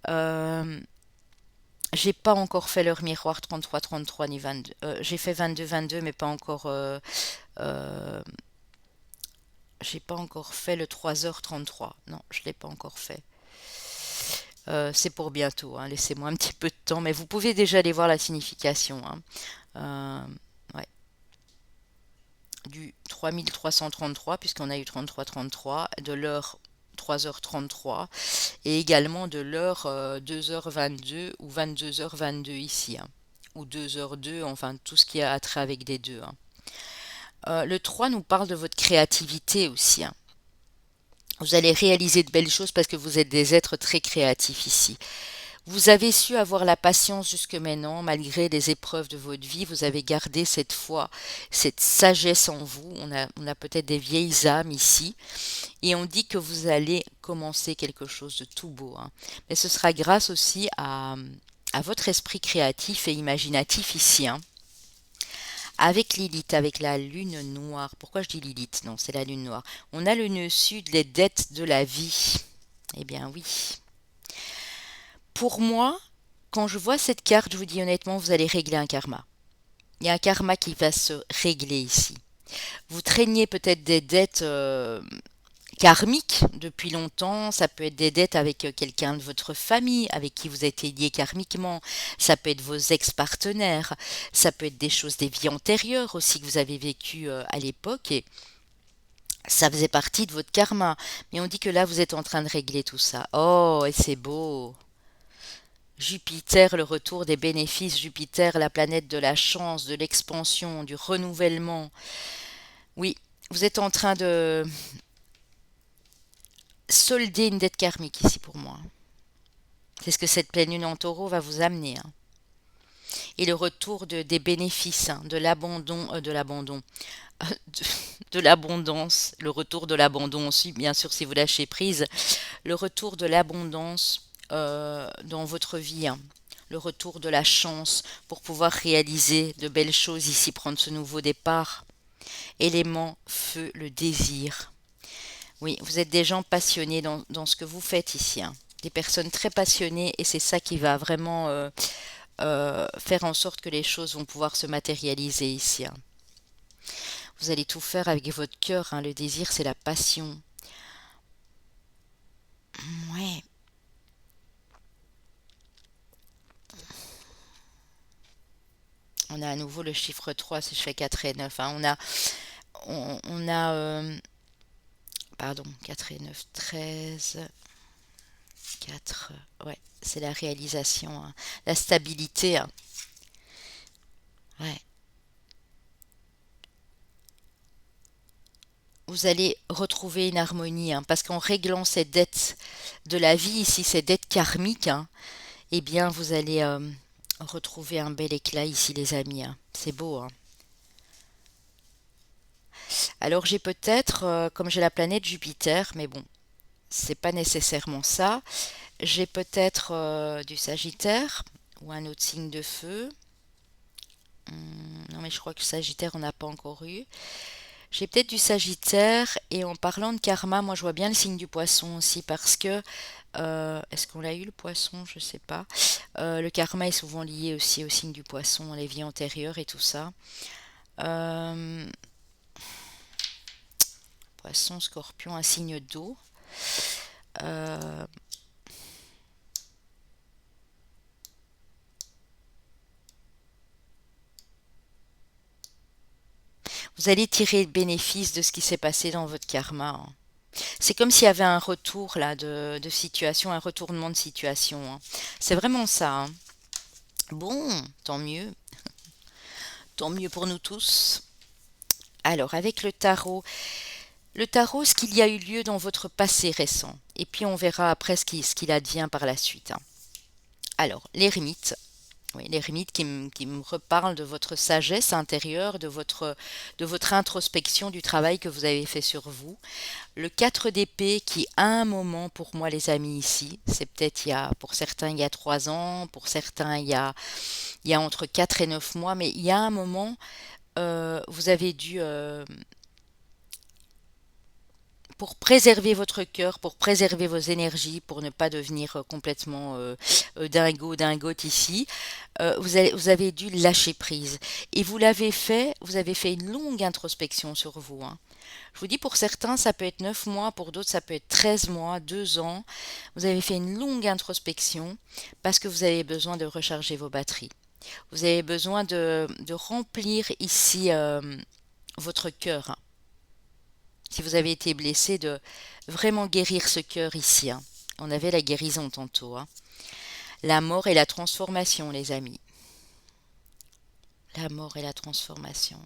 Euh, j'ai pas encore fait l'heure miroir 33-33 ni 22. J'ai fait 22-22, mais pas encore. Euh, j'ai pas encore fait le 3h33. Non, je l'ai pas encore fait. C'est pour bientôt, hein. Laissez-moi un petit peu de temps, mais vous pouvez déjà aller voir la signification, hein. Ouais, du 3333, puisqu'on a eu 33-33, de l'heure 3h33, et également de l'heure 2h22 ou 22h22 ici, hein, ou 2h02, enfin tout ce qui a trait avec des deux, hein. Le 3 nous parle de votre créativité aussi, hein. Vous allez réaliser de belles choses parce que vous êtes des êtres très créatifs ici. Vous avez su avoir la patience jusque maintenant, malgré les épreuves de votre vie. Vous avez gardé cette foi, cette sagesse en vous. On a peut-être des vieilles âmes ici. Et on dit que vous allez commencer quelque chose de tout beau, hein. Mais ce sera grâce aussi à votre esprit créatif et imaginatif ici, hein. Avec Lilith, avec la lune noire. Pourquoi je dis Lilith? Non, c'est la lune noire. On a le nœud sud, les dettes de la vie. Eh bien oui. Pour moi, quand je vois cette carte, je vous dis honnêtement, vous allez régler un karma. Il y a un karma qui va se régler ici. Vous traîniez peut-être des dettes karmiques depuis longtemps. Ça peut être des dettes avec quelqu'un de votre famille, avec qui vous êtes lié karmiquement. Ça peut être vos ex-partenaires. Ça peut être des choses des vies antérieures aussi que vous avez vécues à l'époque. Et ça faisait partie de votre karma. Mais on dit que là, vous êtes en train de régler tout ça. Oh, et c'est beau. Jupiter, le retour des bénéfices, Jupiter, la planète de la chance, de l'expansion, du renouvellement. Oui, vous êtes en train de solder une dette karmique ici pour moi. C'est ce que cette pleine lune en taureau va vous amener, hein. Et le retour des bénéfices, hein, de, de l'abondance, le retour de l'abondance aussi, bien sûr, si vous lâchez prise, le retour de l'abondance dans votre vie, hein. Le retour de la chance pour pouvoir réaliser de belles choses ici, prendre ce nouveau départ. Élément feu, le désir. Oui, vous êtes des gens passionnés dans ce que vous faites ici, hein. Des personnes très passionnées et c'est ça qui va vraiment faire en sorte que les choses vont pouvoir se matérialiser ici, hein. Vous allez tout faire avec votre cœur, hein. Le désir, c'est la passion. Ouais. On a à nouveau le chiffre 3 si je fais 4 et 9, hein. On a pardon, 4 et 9, 13, 4, ouais, c'est la réalisation, hein. La stabilité, hein. Ouais. Vous allez retrouver une harmonie, hein, parce qu'en réglant ces dettes de la vie, ici, ces dettes karmiques, hein, eh bien, vous allez retrouver un bel éclat ici, les amis, hein. C'est beau, hein. Alors, j'ai peut-être, comme j'ai la planète Jupiter, mais bon, c'est pas nécessairement ça. J'ai peut-être du Sagittaire ou un autre signe de feu. Non, mais je crois que Sagittaire, on n'a pas encore eu. J'ai peut-être du Sagittaire et en parlant de karma, moi je vois bien le signe du poisson aussi parce que est-ce qu'on l'a eu le poisson? Je sais pas. Le karma est souvent lié aussi au signe du poisson, les vies antérieures et tout ça. Euh, Poisson, Scorpion, un signe d'eau. Euh, vous allez tirer le bénéfice de ce qui s'est passé dans votre karma, hein. C'est comme s'il y avait un retour là de situation, un retournement de situation, hein. C'est vraiment ça, hein. Bon, tant mieux pour nous tous. Alors, avec le tarot, ce qu'il y a eu lieu dans votre passé récent, et puis on verra après ce qu'il advient par la suite, hein. Alors, l'ermite. Oui, l'ermite qui me reparle de votre sagesse intérieure, de votre introspection du travail que vous avez fait sur vous. Le 4 d'épée qui, à un moment, pour moi, les amis, ici, c'est peut-être pour certains, il y a 3 ans, pour certains, il y a entre 4 et 9 mois, mais il y a un moment, vous avez dû, pour préserver votre cœur, pour préserver vos énergies, pour ne pas devenir complètement dingote ici, vous avez dû lâcher prise. Et vous avez fait une longue introspection sur vous, hein. Je vous dis, pour certains, ça peut être 9 mois, pour d'autres, ça peut être 13 mois, 2 ans. Vous avez fait une longue introspection parce que vous avez besoin de recharger vos batteries. Vous avez besoin de remplir ici votre cœur, hein. Si vous avez été blessé, de vraiment guérir ce cœur ici, hein. On avait la guérison tantôt, hein. La mort et la transformation, les amis. La mort et la transformation.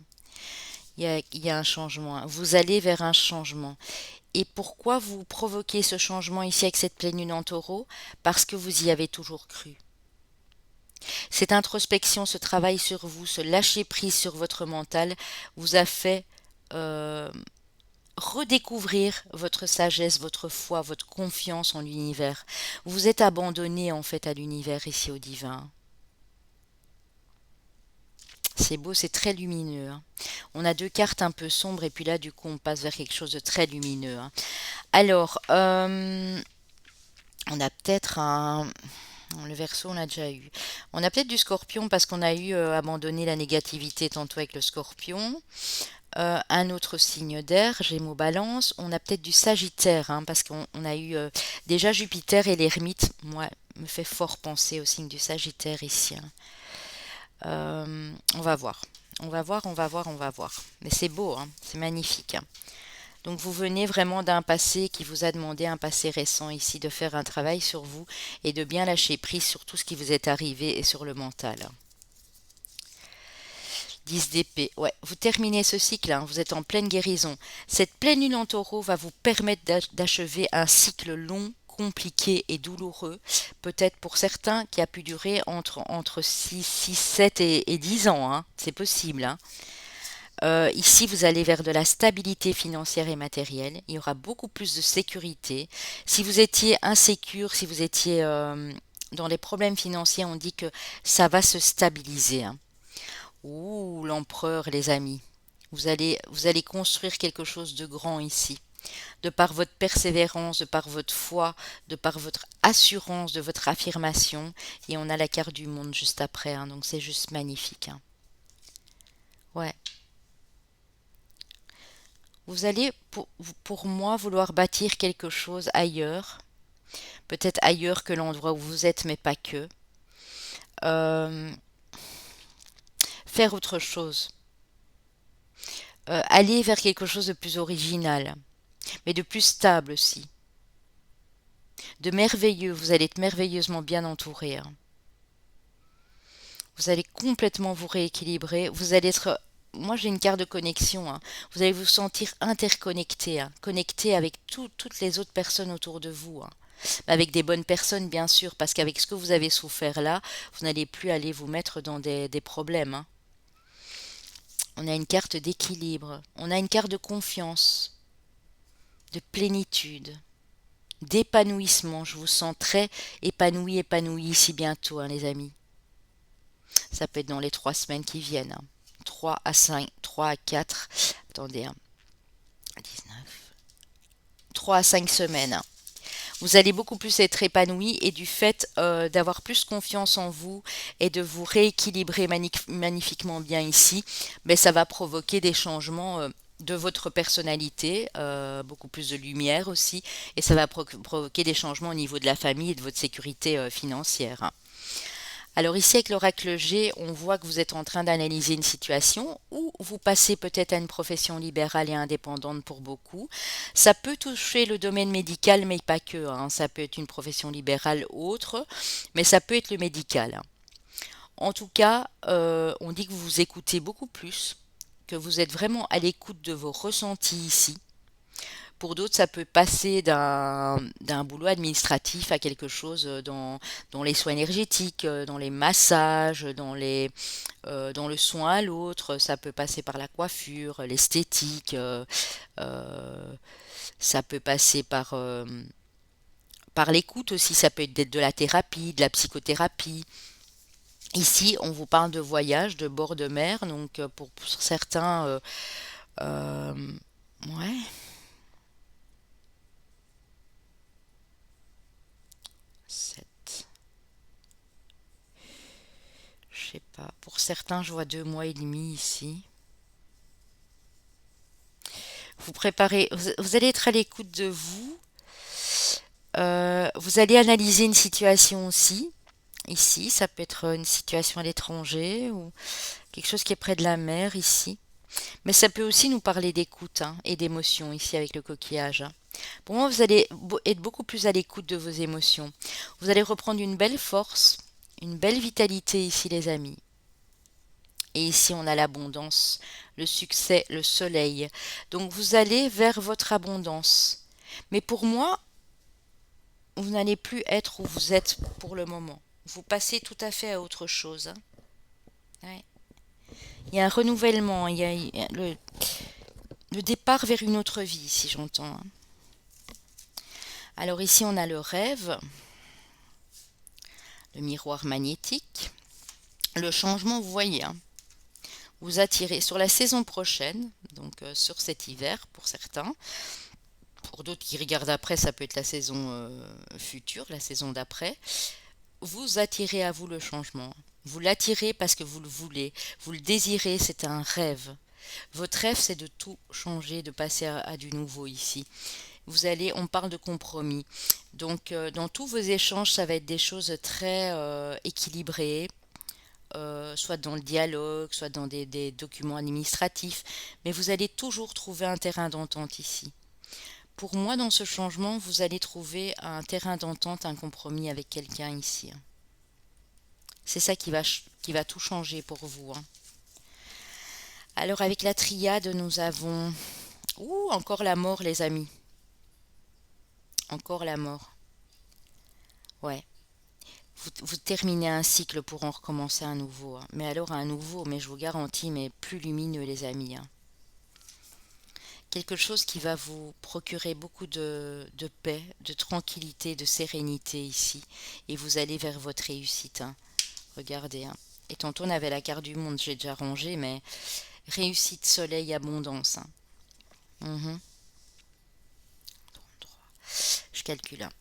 Il y a un changement, hein. Vous allez vers un changement. Et pourquoi vous provoquez ce changement ici avec cette pleine lune en taureau? Parce que vous y avez toujours cru. Cette introspection, ce travail sur vous, ce lâcher prise sur votre mental vous a fait euh, redécouvrir votre sagesse, votre foi, votre confiance en l'univers. Vous êtes abandonné en fait à l'univers ici au divin. C'est beau, c'est très lumineux, hein. On a deux cartes un peu sombres et puis là du coup on passe vers quelque chose de très lumineux, hein. Alors, on a peut-être un... Le Verseau, on l'a déjà eu. On a peut-être du Scorpion parce qu'on a eu abandonné la négativité tantôt avec le Scorpion. Un autre signe d'air, Gémeaux, Balance. On a peut-être du Sagittaire, hein, parce qu'on a eu déjà Jupiter et l'Ermite. Moi, me fait fort penser au signe du Sagittaire ici, hein. On va voir. On va voir, on va voir, on va voir. Mais c'est beau, hein, c'est magnifique, hein. Donc vous venez vraiment d'un passé qui vous a demandé, un passé récent ici, de faire un travail sur vous et de bien lâcher prise sur tout ce qui vous est arrivé et sur le mental. 10 d'épée. Ouais, vous terminez ce cycle, hein, vous êtes en pleine guérison. Cette pleine lune en taureau va vous permettre d'achever un cycle long, compliqué et douloureux, peut-être pour certains qui a pu durer entre 6, 7 et 10 ans, hein. C'est possible, hein. Ici, vous allez vers de la stabilité financière et matérielle. Il y aura beaucoup plus de sécurité. Si vous étiez insécure, si vous étiez dans les problèmes financiers, on dit que ça va se stabiliser, hein. Ouh, l'empereur, les amis. Vous allez construire quelque chose de grand ici. De par votre persévérance, de par votre foi, de par votre assurance, de votre affirmation. Et on a la carte du monde juste après, hein, donc c'est juste magnifique, hein. Ouais. Vous allez, pour moi, vouloir bâtir quelque chose ailleurs, peut-être ailleurs que l'endroit où vous êtes, mais pas que. Euh, Faire autre chose. Aller vers quelque chose de plus original, mais de plus stable aussi. De merveilleux, vous allez être merveilleusement bien entouré, hein. Vous allez complètement vous rééquilibrer. Vous allez être... Moi, j'ai une carte de connexion, hein. Vous allez vous sentir interconnecté, hein, connecté avec toutes les autres personnes autour de vous, hein. Avec des bonnes personnes, bien sûr, parce qu'avec ce que vous avez souffert là, vous n'allez plus aller vous mettre dans des problèmes, hein. On a une carte d'équilibre, on a une carte de confiance, de plénitude, d'épanouissement. Je vous sens très épanoui, épanoui ici bientôt, hein, les amis. Ça peut être dans les 3 semaines qui viennent, hein. 3 à 5, 3 à 4, attendez, hein, 19, 3 à 5 semaines, hein. Vous allez beaucoup plus être épanoui et du fait d'avoir plus confiance en vous et de vous rééquilibrer magnifiquement bien ici, mais ça va provoquer des changements de votre personnalité, beaucoup plus de lumière aussi, et ça va provoquer des changements au niveau de la famille et de votre sécurité financière, hein. Alors ici avec l'oracle G, on voit que vous êtes en train d'analyser une situation où vous passez peut-être à une profession libérale et indépendante pour beaucoup. Ça peut toucher le domaine médical, mais pas que, hein. Ça peut être une profession libérale autre, mais ça peut être le médical, hein. En tout cas, on dit que vous vous écoutez beaucoup plus, que vous êtes vraiment à l'écoute de vos ressentis ici, Pour d'autres, ça peut passer d'un boulot administratif à quelque chose dans les soins énergétiques, dans les massages, dans le soin à l'autre. Ça peut passer par la coiffure, l'esthétique. Euh, Ça peut passer par l'écoute aussi. Ça peut être de la thérapie, de la psychothérapie. Ici, on vous parle de voyage, de bord de mer. Donc, pour certains, euh, ouais, 7, je sais pas. Pour certains, je vois 2 mois et demi ici. Vous préparez, vous allez être à l'écoute de vous. Vous allez analyser une situation aussi. Ici, ça peut être une situation à l'étranger ou quelque chose qui est près de la mer ici. Mais ça peut aussi nous parler d'écoute hein, et d'émotion ici avec le coquillage, hein. Pour moi, vous allez être beaucoup plus à l'écoute de vos émotions. Vous allez reprendre une belle force, une belle vitalité ici, les amis. Et ici, on a l'abondance, le succès, le soleil. Donc, vous allez vers votre abondance. Mais pour moi, vous n'allez plus être où vous êtes pour le moment. Vous passez tout à fait à autre chose, hein. Ouais. Il y a un renouvellement, il y a le départ vers une autre vie, si j'entends, hein. Alors ici, on a le rêve, le miroir magnétique, le changement, vous voyez, hein. Vous attirez sur la saison prochaine, donc sur cet hiver pour certains. Pour d'autres qui regardent après, ça peut être la saison future, la saison d'après. Vous attirez à vous le changement. Vous l'attirez parce que vous le voulez. Vous le désirez, c'est un rêve. Votre rêve, c'est de tout changer, de passer à du nouveau ici. On parle de compromis. Donc, dans tous vos échanges, ça va être des choses très équilibrées, soit dans le dialogue, soit dans des documents administratifs. Mais vous allez toujours trouver un terrain d'entente ici. Pour moi, dans ce changement, vous allez trouver un terrain d'entente, un compromis avec quelqu'un ici, hein. C'est ça qui va tout changer pour vous, hein. Alors, avec la triade, nous avons... Ouh, encore la mort, les amis. Encore la mort. Ouais. Vous terminez un cycle pour en recommencer un nouveau, hein. Mais alors un nouveau, mais je vous garantis, mais plus lumineux, les amis, hein. Quelque chose qui va vous procurer beaucoup de paix, de tranquillité, de sérénité ici. Et vous allez vers votre réussite, hein. Regardez, hein. Et tantôt on avait la carte du monde, j'ai déjà rangé, mais réussite, soleil, abondance, hein. Mhm. Je calcule, hein.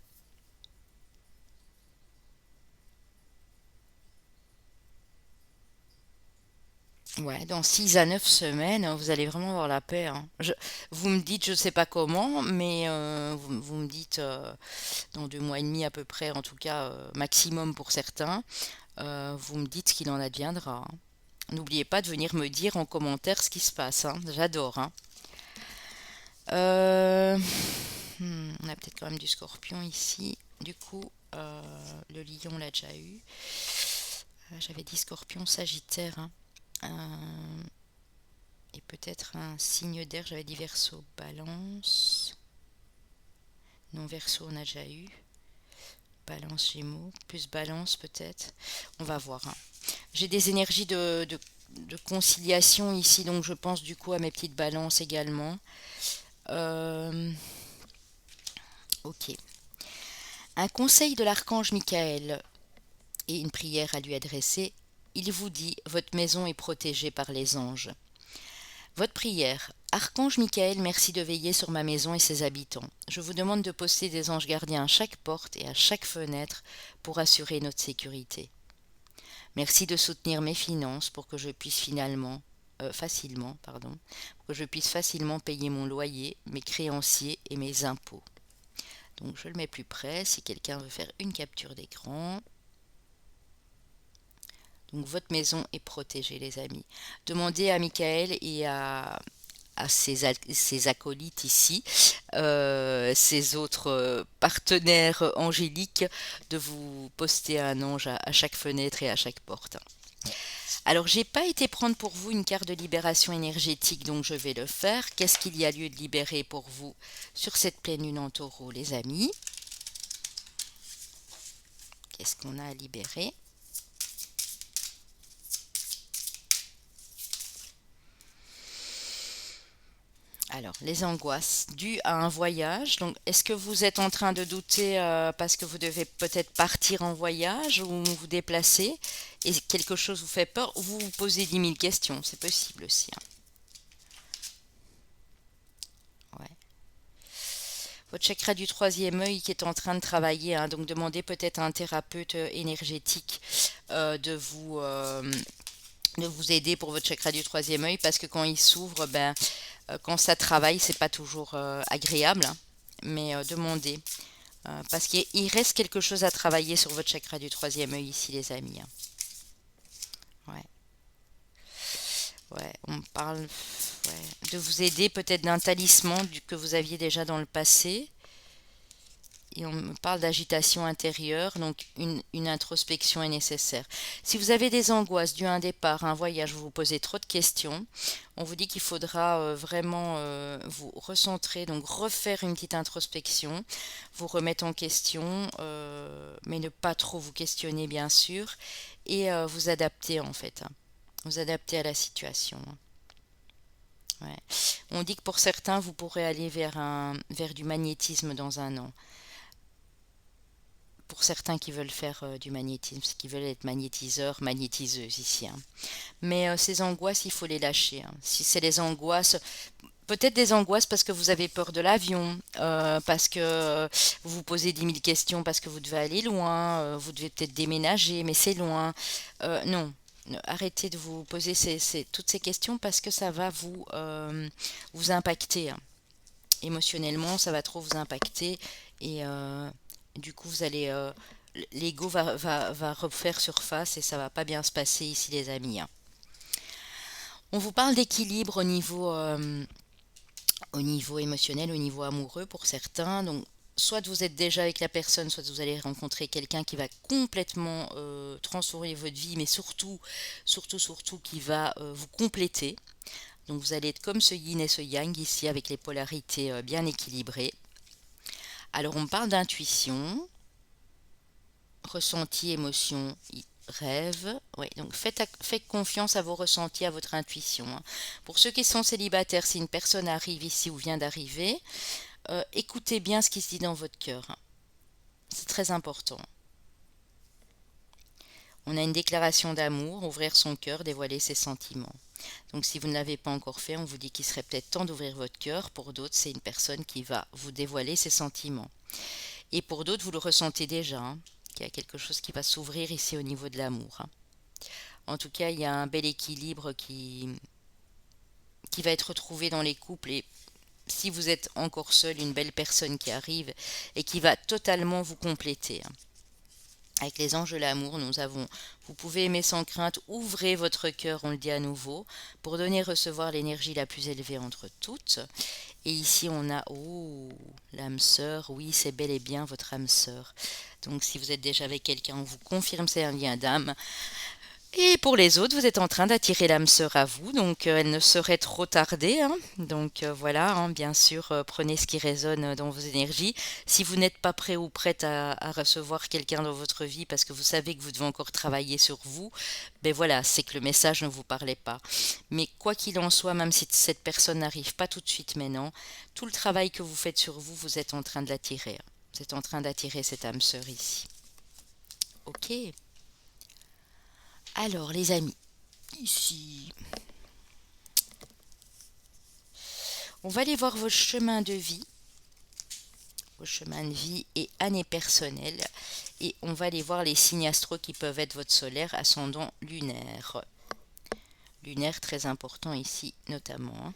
Ouais, dans 6 à 9 semaines, vous allez vraiment avoir la paix, hein. Vous me dites, je sais pas comment, mais vous me dites dans 2 mois et demi à peu près, en tout cas maximum pour certains, vous me dites ce qu'il en adviendra, hein. N'oubliez pas de venir me dire en commentaire ce qui se passe, hein. J'adore, hein. Euh, on a peut-être quand même du scorpion ici. Du coup, le lion, on l'a déjà eu. J'avais dit scorpion, sagittaire, hein. Euh, et peut-être un signe d'air, j'avais dit verso, balance. Non, verso, on a déjà eu. Balance, gémeaux, plus balance peut-être. On va voir, hein. J'ai des énergies de conciliation ici, donc je pense du coup à mes petites balances également. Euh, ok. Un conseil de l'archange Michael et une prière à lui adresser. Il vous dit, votre maison est protégée par les anges. Votre prière. Archange Michael, merci de veiller sur ma maison et ses habitants. Je vous demande de poster des anges gardiens à chaque porte et à chaque fenêtre pour assurer notre sécurité. Merci de soutenir mes finances pour que je puisse facilement, pour que je puisse facilement payer mon loyer, mes créanciers et mes impôts. Donc je le mets plus près si quelqu'un veut faire une capture d'écran. Donc votre maison est protégée, les amis. Demandez à Michael et à ses acolytes ici, ses autres partenaires angéliques, de vous poster un ange à chaque fenêtre et à chaque porte. Alors, j'ai pas été prendre pour vous une carte de libération énergétique, donc je vais le faire. Qu'est-ce qu'il y a lieu de libérer pour vous sur cette pleine lune en taureau, les amis? Qu'est-ce qu'on a à libérer? Alors, les angoisses dues à un voyage. Donc, est-ce que vous êtes en train de douter parce que vous devez peut-être partir en voyage ou vous déplacer et quelque chose vous fait peur ou vous vous posez 10 000 questions? C'est possible aussi, hein. Ouais. Votre chakra du troisième œil qui est en train de travailler, hein. Donc, demandez peut-être à un thérapeute énergétique de vous aider pour votre chakra du troisième œil parce que quand il s'ouvre, quand ça travaille, c'est pas toujours agréable, hein. Mais demandez. Parce qu'il reste quelque chose à travailler sur votre chakra du troisième œil ici, les amis, hein. Ouais, ouais, on parle ouais, de vous aider peut-être d'un talisman que vous aviez déjà dans le passé. Et on me parle d'agitation intérieure, donc une introspection est nécessaire. Si vous avez des angoisses dues à un départ, à un voyage, vous vous posez trop de questions, on vous dit qu'il faudra vraiment vous recentrer, donc refaire une petite introspection, vous remettre en question, mais ne pas trop vous questionner bien sûr, et vous adapter en fait, hein. Vous adapter à la situation, hein. Ouais. On dit que pour certains, vous pourrez aller vers du magnétisme dans un an. Pour certains qui veulent faire du magnétisme, qui veulent être magnétiseurs, magnétiseuses ici, hein. Mais ces angoisses, il faut les lâcher, hein. Si c'est les angoisses, peut-être des angoisses parce que vous avez peur de l'avion, parce que vous vous posez 10 000 questions, parce que vous devez aller loin, vous devez peut-être déménager, mais c'est loin. Non. Arrêtez de vous poser toutes ces questions parce que ça va vous impacter, hein. Émotionnellement, ça va trop vous impacter et du coup, l'ego va refaire surface et ça va pas bien se passer ici, les amis, hein. On vous parle d'équilibre au niveau émotionnel, au niveau amoureux pour certains. Donc, soit vous êtes déjà avec la personne, soit vous allez rencontrer quelqu'un qui va complètement transformer votre vie, mais surtout qui va vous compléter. Donc, vous allez être comme ce yin et ce yang ici avec les polarités bien équilibrées. Alors, on parle d'intuition, ressenti, émotion, rêve. Ouais, donc faites confiance à vos ressentis, à votre intuition, hein. Pour ceux qui sont célibataires, si une personne arrive ici ou vient d'arriver, écoutez bien ce qui se dit dans votre cœur, hein. C'est très important. On a une déclaration d'amour, ouvrir son cœur, dévoiler ses sentiments. Donc si vous ne l'avez pas encore fait, on vous dit qu'il serait peut-être temps d'ouvrir votre cœur. Pour d'autres, c'est une personne qui va vous dévoiler ses sentiments. Et pour d'autres, vous le ressentez déjà, hein, qu'il y a quelque chose qui va s'ouvrir ici au niveau de l'amour, hein. En tout cas, il y a un bel équilibre qui va être retrouvé dans les couples. Et si vous êtes encore seul, une belle personne qui arrive et qui va totalement vous compléter, hein. Avec les anges de l'amour, vous pouvez aimer sans crainte, ouvrez votre cœur, on le dit à nouveau, pour donner et recevoir l'énergie la plus élevée entre toutes. Et ici, on a, oh, l'âme sœur, oui, c'est bel et bien votre âme sœur. Donc, si vous êtes déjà avec quelqu'un, on vous confirme c'est un lien d'âme. Et pour les autres, vous êtes en train d'attirer l'âme sœur à vous, donc elle ne saurait trop tarder, hein. Donc voilà, hein, bien sûr, prenez ce qui résonne dans vos énergies. Si vous n'êtes pas prêt ou prête à recevoir quelqu'un dans votre vie parce que vous savez que vous devez encore travailler sur vous, ben voilà, c'est que le message ne vous parlait pas. Mais quoi qu'il en soit, même si cette personne n'arrive pas tout de suite maintenant, tout le travail que vous faites sur vous, vous êtes en train de l'attirer, hein. Vous êtes en train d'attirer cette âme sœur ici. Ok. Alors les amis, ici, on va aller voir vos chemins de vie et années personnelles. Et on va aller voir les signes astro qui peuvent être votre solaire, ascendant lunaire. Lunaire très important ici notamment, hein.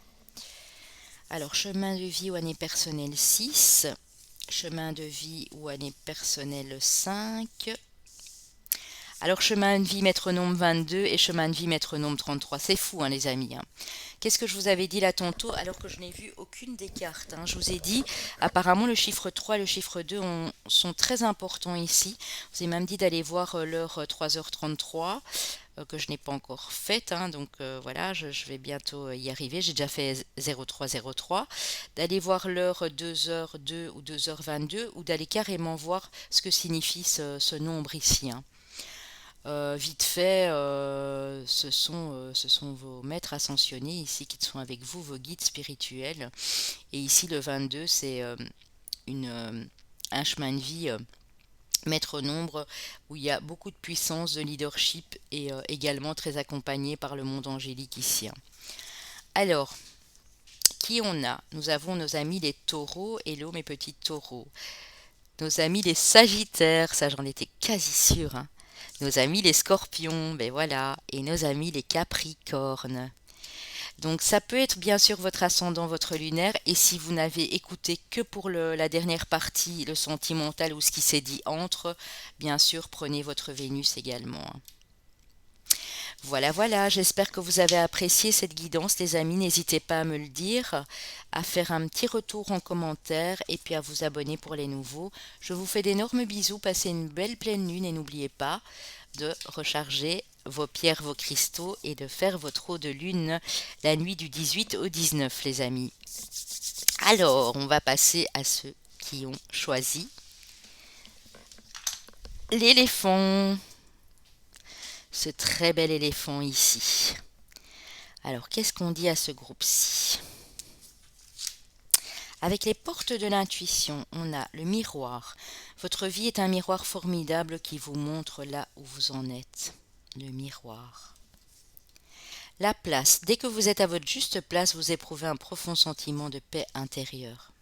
Alors chemin de vie ou année personnelle 6, chemin de vie ou année personnelle 5. Alors chemin de vie métronome 22 et chemin de vie métronome 33. C'est fou, hein, les amis, hein. Qu'est-ce que je vous avais dit là tantôt alors que je n'ai vu aucune des cartes, hein. Je vous ai dit, apparemment le chiffre 3 et le chiffre 2 sont très importants ici. Je vous ai même dit d'aller voir l'heure 3h33. que je n'ai pas encore faite, hein, donc voilà, je vais bientôt y arriver. J'ai déjà fait 0303, d'aller voir l'heure 2h02 ou 2h22, ou d'aller carrément voir ce que signifie ce nombre ici, hein. Vite fait, ce sont vos maîtres ascensionnés ici qui sont avec vous, vos guides spirituels. Et ici, le 22, c'est une, un chemin de vie maître nombre où il y a beaucoup de puissance, de leadership et également très accompagné par le monde angélique ici, hein. Alors, qui on a? Nous avons nos amis les taureaux. Hello mes petits taureaux. Nos amis les sagittaires, ça j'en étais quasi sûre, hein. Nos amis les scorpions, ben voilà. Et nos amis les capricornes. Donc ça peut être bien sûr votre ascendant, votre lunaire, et si vous n'avez écouté que pour la dernière partie, le sentimental ou ce qui s'est dit entre, bien sûr prenez votre Vénus également, hein. Voilà, voilà, j'espère que vous avez apprécié cette guidance, les amis. N'hésitez pas à me le dire, à faire un petit retour en commentaire et puis à vous abonner pour les nouveaux. Je vous fais d'énormes bisous, passez une belle pleine lune et n'oubliez pas de recharger vos pierres, vos cristaux et de faire votre eau de lune la nuit du 18 au 19, les amis. Alors, on va passer à ceux qui ont choisi l'éléphant, ce très bel éléphant ici. Alors, qu'est-ce qu'on dit à ce groupe-ci? Avec les portes de l'intuition, on a le miroir. Votre vie est un miroir formidable qui vous montre là où vous en êtes. Le miroir. La place. Dès que vous êtes à votre juste place, vous éprouvez un profond sentiment de paix intérieure.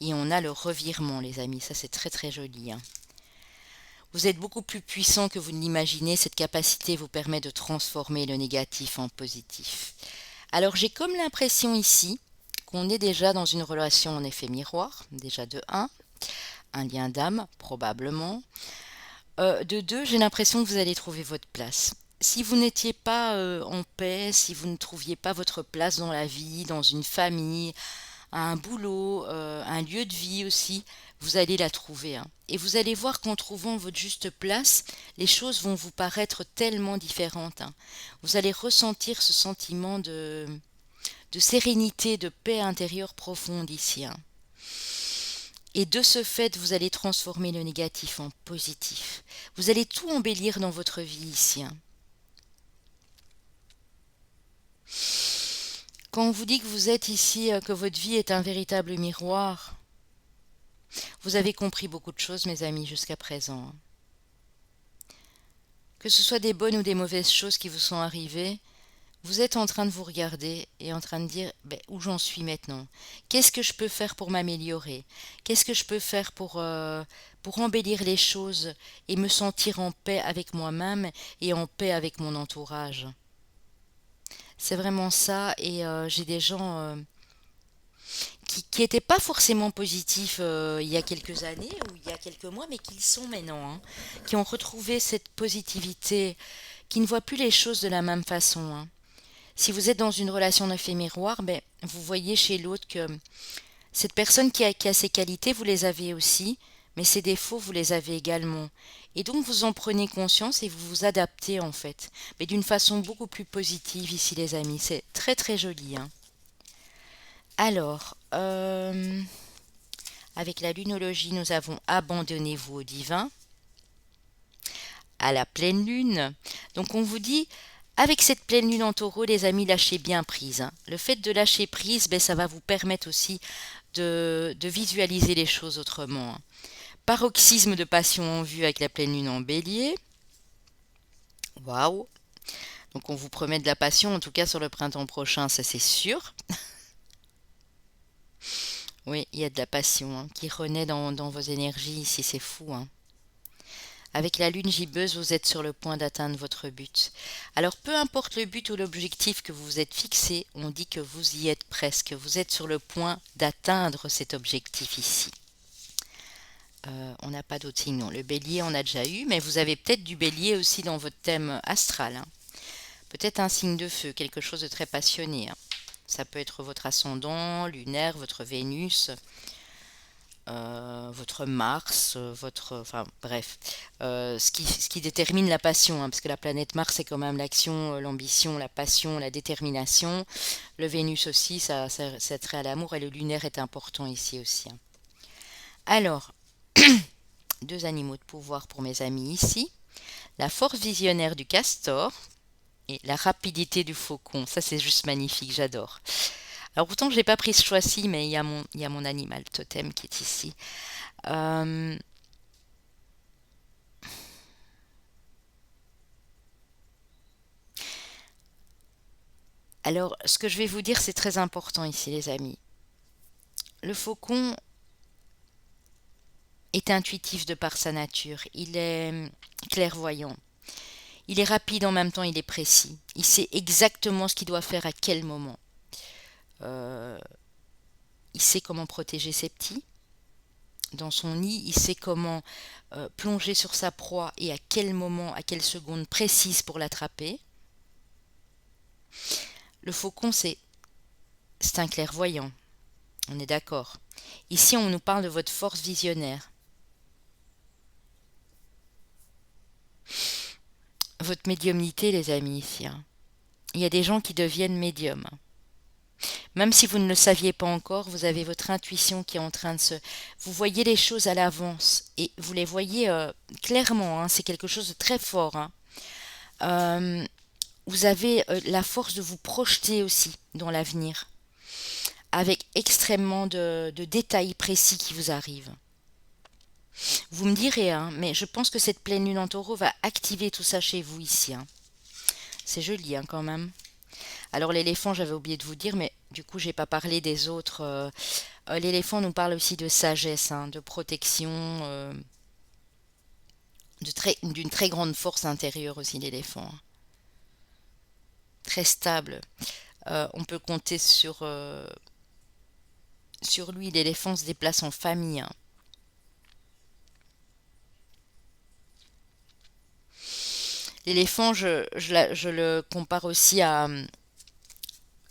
Et on a le revirement, les amis. Ça, c'est très très joli, hein. Vous êtes beaucoup plus puissant que vous ne l'imaginez. Cette capacité vous permet de transformer le négatif en positif. Alors, j'ai comme l'impression ici qu'on est déjà dans une relation en effet miroir, déjà de un lien d'âme, probablement. De 2, j'ai l'impression que vous allez trouver votre place. Si vous n'étiez pas en paix, si vous ne trouviez pas votre place dans la vie, dans une famille, un boulot, un lieu de vie aussi, vous allez la trouver, hein. Et vous allez voir qu'en trouvant votre juste place, les choses vont vous paraître tellement différentes, hein. Vous allez ressentir ce sentiment de sérénité, de paix intérieure profonde ici, hein. Et de ce fait, vous allez transformer le négatif en positif. Vous allez tout embellir dans votre vie ici, hein. Quand on vous dit que vous êtes ici, que votre vie est un véritable miroir, vous avez compris beaucoup de choses, mes amis, jusqu'à présent, hein. Que ce soit des bonnes ou des mauvaises choses qui vous sont arrivées, vous êtes en train de vous regarder et en train de dire ben, où j'en suis maintenant. Qu'est-ce que je peux faire pour m'améliorer? Qu'est-ce que je peux faire pour embellir les choses et me sentir en paix avec moi-même et en paix avec mon entourage? C'est vraiment ça. Et j'ai des gens qui n'étaient pas forcément positifs il y a quelques années ou il y a quelques mois, mais qui le sont maintenant, hein, qui ont retrouvé cette positivité, qui ne voient plus les choses de la même façon, hein. Si vous êtes dans une relation d'effet miroir, ben, vous voyez chez l'autre que cette personne qui a ses qualités, vous les avez aussi, mais ses défauts, vous les avez également. Et donc vous en prenez conscience et vous vous adaptez en fait, mais d'une façon beaucoup plus positive ici les amis. C'est très très joli, hein. Alors, avec la lunologie, nous avons abandonnez-vous au divin, à la pleine lune. Donc on vous dit, avec cette pleine lune en taureau, les amis, lâchez bien prise, hein. Le fait de lâcher prise, ben, ça va vous permettre aussi de visualiser les choses autrement, hein. Paroxysme de passion en vue avec la pleine lune en bélier. Waouh! Donc on vous promet de la passion, en tout cas sur le printemps prochain, ça c'est sûr. Oui, il y a de la passion, hein, qui renaît dans vos énergies ici, c'est fou, hein. Avec la lune gibbeuse, vous êtes sur le point d'atteindre votre but. Alors, peu importe le but ou l'objectif que vous vous êtes fixé, on dit que vous y êtes presque. Vous êtes sur le point d'atteindre cet objectif ici. On n'a pas d'autre signe, non. Le bélier, on a déjà eu, mais vous avez peut-être du bélier aussi dans votre thème astral, hein. Peut-être un signe de feu, quelque chose de très passionné, hein. Ça peut être votre ascendant, lunaire, votre Vénus. votre Mars, enfin bref, ce qui détermine la passion, hein, parce que la planète Mars c'est quand même l'action, l'ambition, la passion, la détermination. Le Vénus aussi, ça a trait à l'amour et le lunaire est important ici aussi, hein. Alors, deux animaux de pouvoir pour mes amis ici. La force visionnaire du castor et la rapidité du faucon. Ça c'est juste magnifique, j'adore. Alors pourtant je n'ai pas pris ce choix-ci, mais il y a mon animal totem qui est ici. Euh, alors ce que je vais vous dire c'est très important ici les amis. Le faucon est intuitif de par sa nature. Il est clairvoyant. Il est rapide en même temps, il est précis. Il sait exactement ce qu'il doit faire à quel moment. Euh, il sait comment protéger ses petits. Dans son nid, il sait comment plonger sur sa proie et à quel moment, à quelle seconde précise pour l'attraper. Le faucon, c'est un clairvoyant, on est d'accord. Ici, on nous parle de votre force visionnaire. Votre médiumnité, les amis, ici, hein. Il y a des gens qui deviennent médiums. Même si vous ne le saviez pas encore, vous avez votre intuition qui est en train de se... Vous voyez les choses à l'avance et vous les voyez clairement, hein. C'est quelque chose de très fort, hein. Euh, vous avez la force de vous projeter aussi dans l'avenir, avec extrêmement de détails précis qui vous arrivent. Vous me direz, hein, mais je pense que cette pleine lune en taureau va activer tout ça chez vous ici, hein. C'est joli, hein, quand même. Alors l'éléphant, j'avais oublié de vous dire, mais du coup, j'ai pas parlé des autres. L'éléphant nous parle aussi de sagesse, hein, de protection, d'une très grande force intérieure aussi, l'éléphant, hein. Très stable. On peut compter sur lui. L'éléphant se déplace en famille, hein. L'éléphant, je le compare aussi à...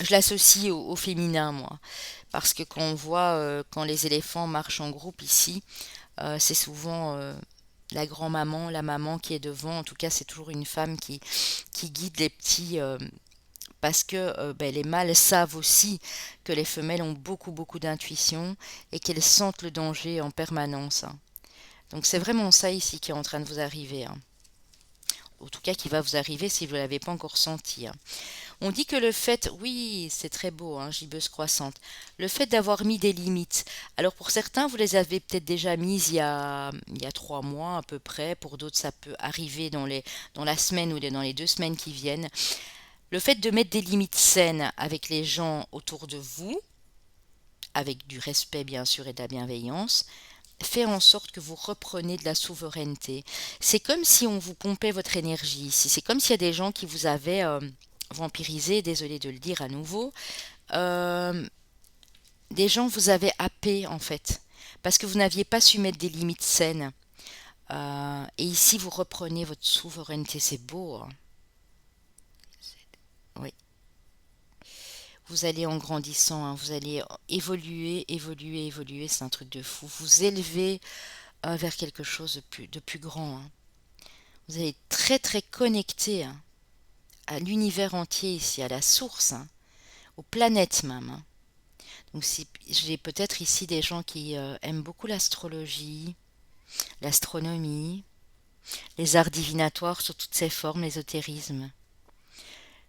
Je l'associe au féminin, moi. Parce que quand on voit, quand les éléphants marchent en groupe ici, c'est souvent la grand-maman, la maman qui est devant. En tout cas, c'est toujours une femme qui guide les petits. Parce que ben, les mâles savent aussi que les femelles ont beaucoup, beaucoup d'intuition et qu'elles sentent le danger en permanence, hein. Donc c'est vraiment ça ici qui est en train de vous arriver, hein. En tout cas, qui va vous arriver si vous ne l'avez pas encore senti, hein. On dit que le fait, oui, c'est très beau, hein, gibbeuse croissante, le fait d'avoir mis des limites. Alors pour certains, vous les avez peut-être déjà mises il y a 3 mois à peu près. Pour d'autres, ça peut arriver dans la semaine ou dans les 2 semaines qui viennent. Le fait de mettre des limites saines avec les gens autour de vous, avec du respect bien sûr et de la bienveillance, fait en sorte que vous reprenez de la souveraineté. C'est comme si on vous pompait votre énergie ici. C'est comme s'il y a des gens qui vous avaient vampirisé, désolé de le dire à nouveau. Euh, des gens vous avaient happé en fait, parce que vous n'aviez pas su mettre des limites saines. Et ici, vous reprenez votre souveraineté. C'est beau, hein. Oui. Vous allez en grandissant, hein, vous allez évoluer, évoluer, évoluer. C'est un truc de fou. Vous élevez vers quelque chose de plus grand, hein. Vous allez être très très connecté, hein, à l'univers entier ici, à la source, hein, aux planètes même, hein. Donc si, j'ai peut-être ici des gens qui aiment beaucoup l'astrologie, l'astronomie, les arts divinatoires sous toutes ses formes, l'ésotérisme.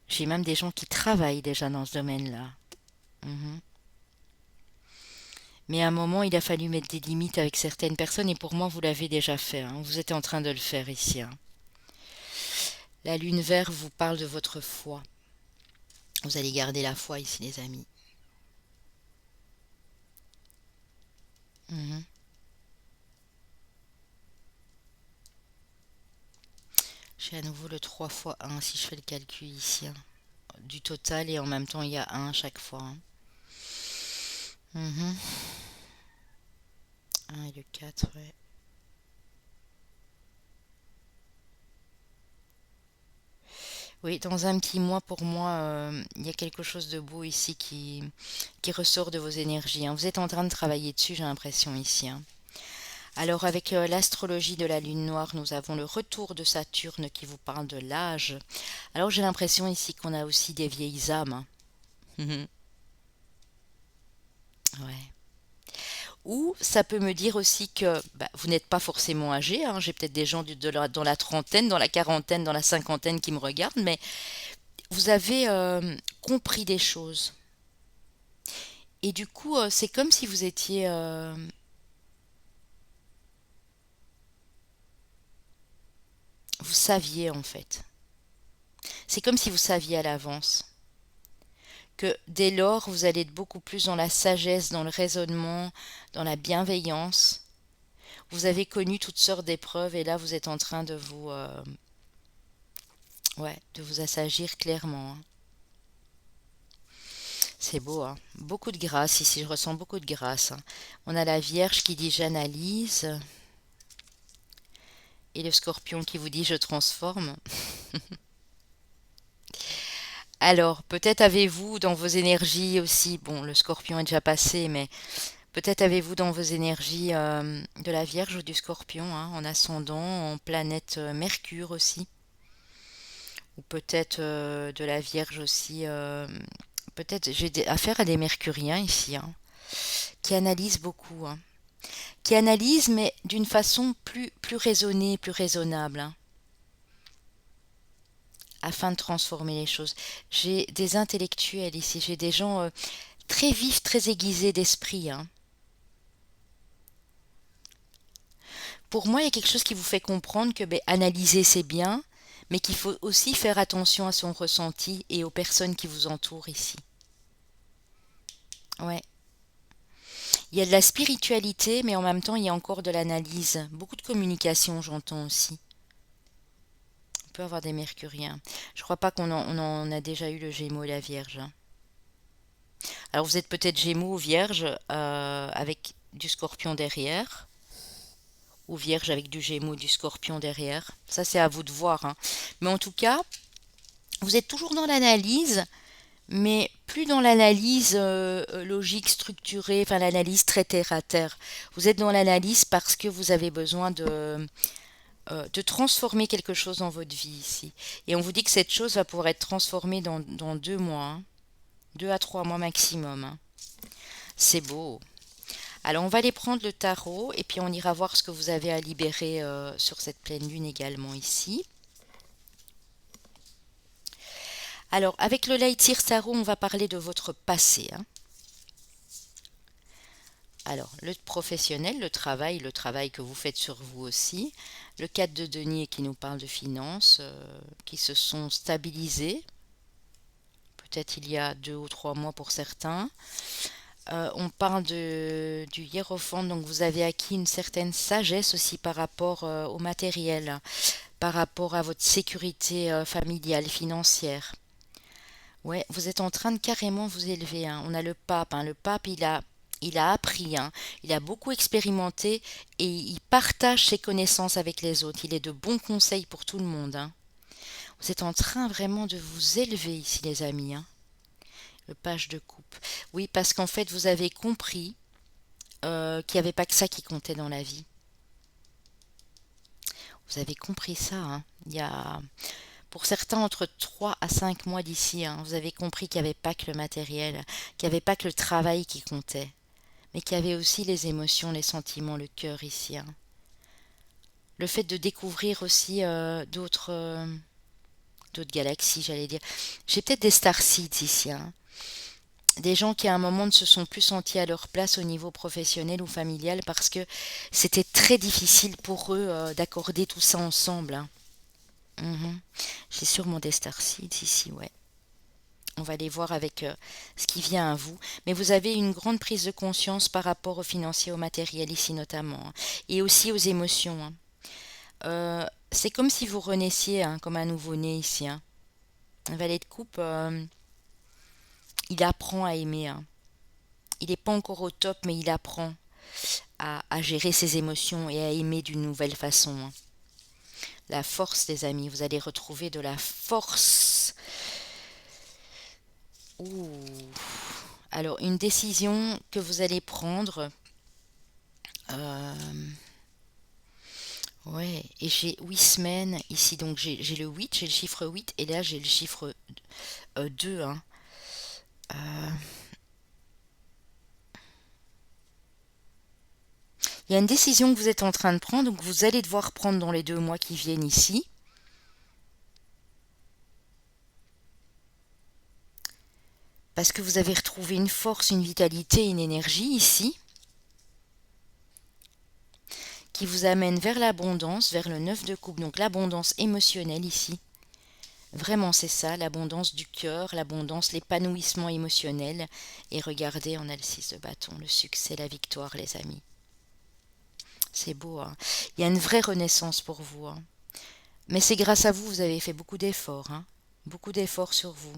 J'ai même des gens qui travaillent déjà dans ce domaine-là. Mhm. Mais à un moment, il a fallu mettre des limites avec certaines personnes et pour moi, vous l'avez déjà fait, hein. Vous êtes en train de le faire ici, hein. La lune verte vous parle de votre foi. Vous allez garder la foi ici, les amis. Mhm. J'ai à nouveau le 3 fois 1 si je fais le calcul ici, hein, du total et en même temps il y a 1 à chaque fois, hein. Mhm. 1 et le 4, ouais. Oui, dans un petit mois, pour moi, il y a quelque chose de beau ici qui ressort de vos énergies, hein. Vous êtes en train de travailler dessus, j'ai l'impression ici, hein. Alors, avec l'astrologie de la lune noire, nous avons le retour de Saturne qui vous parle de l'âge. Alors, j'ai l'impression ici qu'on a aussi des vieilles âmes, hein. Mhm. Ouais. Ou ça peut me dire aussi que bah, vous n'êtes pas forcément âgé, hein. J'ai peut-être des gens dans la trentaine, dans la quarantaine, dans la cinquantaine qui me regardent, mais vous avez compris des choses. Et du coup, c'est comme si vous étiez, vous saviez en fait. C'est comme si vous saviez à l'avance que dès lors, vous allez être beaucoup plus dans la sagesse, dans le raisonnement, dans la bienveillance. Vous avez connu toutes sortes d'épreuves et là, vous êtes en train de ouais, de vous assagir clairement, hein. C'est beau, hein. Beaucoup de grâce ici, je ressens beaucoup de grâce, hein. On a la Vierge qui dit j'analyse et le Scorpion qui vous dit je transforme. Alors, peut-être avez-vous dans vos énergies aussi, bon, le Scorpion est déjà passé, mais peut-être avez-vous dans vos énergies de la Vierge ou du Scorpion, hein, en ascendant, en planète Mercure aussi, ou peut-être de la Vierge aussi. Peut-être affaire à des Mercuriens ici, hein, qui analysent beaucoup, hein, qui analysent, mais d'une façon plus raisonnée, plus raisonnable, hein, afin de transformer les choses. J'ai des intellectuels ici, j'ai des gens très vifs, très aiguisés d'esprit, hein. Pour moi, il y a quelque chose qui vous fait comprendre que ben, analyser, c'est bien, mais qu'il faut aussi faire attention à son ressenti et aux personnes qui vous entourent ici. Ouais. Il y a de la spiritualité, mais en même temps, il y a encore de l'analyse. Beaucoup de communication, j'entends aussi. On peut avoir des mercuriens. Je crois pas on en a déjà eu le Gémeaux et la Vierge, hein. Alors, vous êtes peut-être Gémeaux ou Vierge avec du Scorpion derrière, ou Vierge avec du Gémeaux, du Scorpion derrière. Ça, c'est à vous de voir, hein. Mais en tout cas, vous êtes toujours dans l'analyse, mais plus dans l'analyse logique, structurée, enfin l'analyse très terre à terre. Vous êtes dans l'analyse parce que vous avez besoin de transformer quelque chose dans votre vie ici. Et on vous dit que cette chose va pouvoir être transformée dans 2 mois, hein, 2 à 3 mois maximum, hein. C'est beau. Alors on va aller prendre le tarot et puis on ira voir ce que vous avez à libérer sur cette pleine lune également ici. Alors avec le Light Tarot, on va parler de votre passé, hein. Alors, le professionnel, le travail que vous faites sur vous aussi. Le 4 de denier qui nous parle de finances, qui se sont stabilisées, peut-être il y a 2 ou 3 mois pour certains. On parle du hiérophante, donc vous avez acquis une certaine sagesse aussi par rapport au matériel, hein, par rapport à votre sécurité familiale, financière. Ouais, vous êtes en train de carrément vous élever, hein. On a le pape, hein. Le pape, il a appris, hein. Il a beaucoup expérimenté et il partage ses connaissances avec les autres. Il est de bons conseils pour tout le monde, hein. Vous êtes en train vraiment de vous élever ici, les amis, hein. Le page de coupe. Oui, parce qu'en fait, vous avez compris qu'il n'y avait pas que ça qui comptait dans la vie. Vous avez compris ça, hein. Il y a, pour certains, entre 3 à 5 mois d'ici, hein, vous avez compris qu'il n'y avait pas que le matériel, qu'il n'y avait pas que le travail qui comptait, mais qu'il y avait aussi les émotions, les sentiments, le cœur ici, hein. Le fait de découvrir aussi d'autres galaxies, j'allais dire. J'ai peut-être des starseeds ici, hein. Des gens qui à un moment ne se sont plus sentis à leur place au niveau professionnel ou familial parce que c'était très difficile pour eux d'accorder tout ça ensemble, hein. Mhm. J'ai sûrement des starseeds ici, ouais. On va aller voir avec ce qui vient à vous. Mais vous avez une grande prise de conscience par rapport aux financiers, au matériel ici notamment, hein, et aussi aux émotions, hein. C'est comme si vous renaissiez, hein, comme un nouveau-né ici, hein. Un valet de coupe, il apprend à aimer, hein. Il n'est pas encore au top, mais il apprend à gérer ses émotions et à aimer d'une nouvelle façon, hein. La force, les amis, vous allez retrouver de la force. Ouh. Alors, une décision que vous allez prendre. euh, ouais, et j'ai 8 semaines ici. Donc, j'ai le 8, j'ai le chiffre 8, et là, j'ai le chiffre 2, hein. Euh, Il y a une décision que vous êtes en train de prendre, donc vous allez devoir prendre dans les 2 mois qui viennent ici. Parce que vous avez retrouvé une force, une vitalité, une énergie ici, qui vous amène vers l'abondance, vers le 9 de coupe, donc l'abondance émotionnelle ici. Vraiment, c'est ça, l'abondance du cœur, l'abondance, l'épanouissement émotionnel. Et regardez, on a le 6 de bâton, le succès, la victoire, les amis. C'est beau, hein. Il y a une vraie renaissance pour vous, hein. Mais c'est grâce à vous, vous avez fait beaucoup d'efforts, hein. Beaucoup d'efforts sur vous.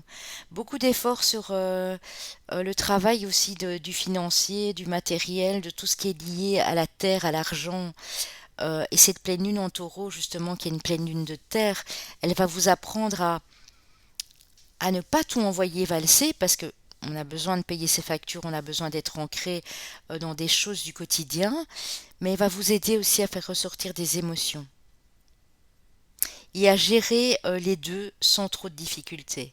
Beaucoup d'efforts sur le travail aussi du financier, du matériel, de tout ce qui est lié à la terre, à l'argent. Et cette pleine lune en taureau, justement, qui est une pleine lune de terre, elle va vous apprendre à ne pas tout envoyer valser parce que on a besoin de payer ses factures, on a besoin d'être ancré dans des choses du quotidien, mais elle va vous aider aussi à faire ressortir des émotions et à gérer les deux sans trop de difficultés.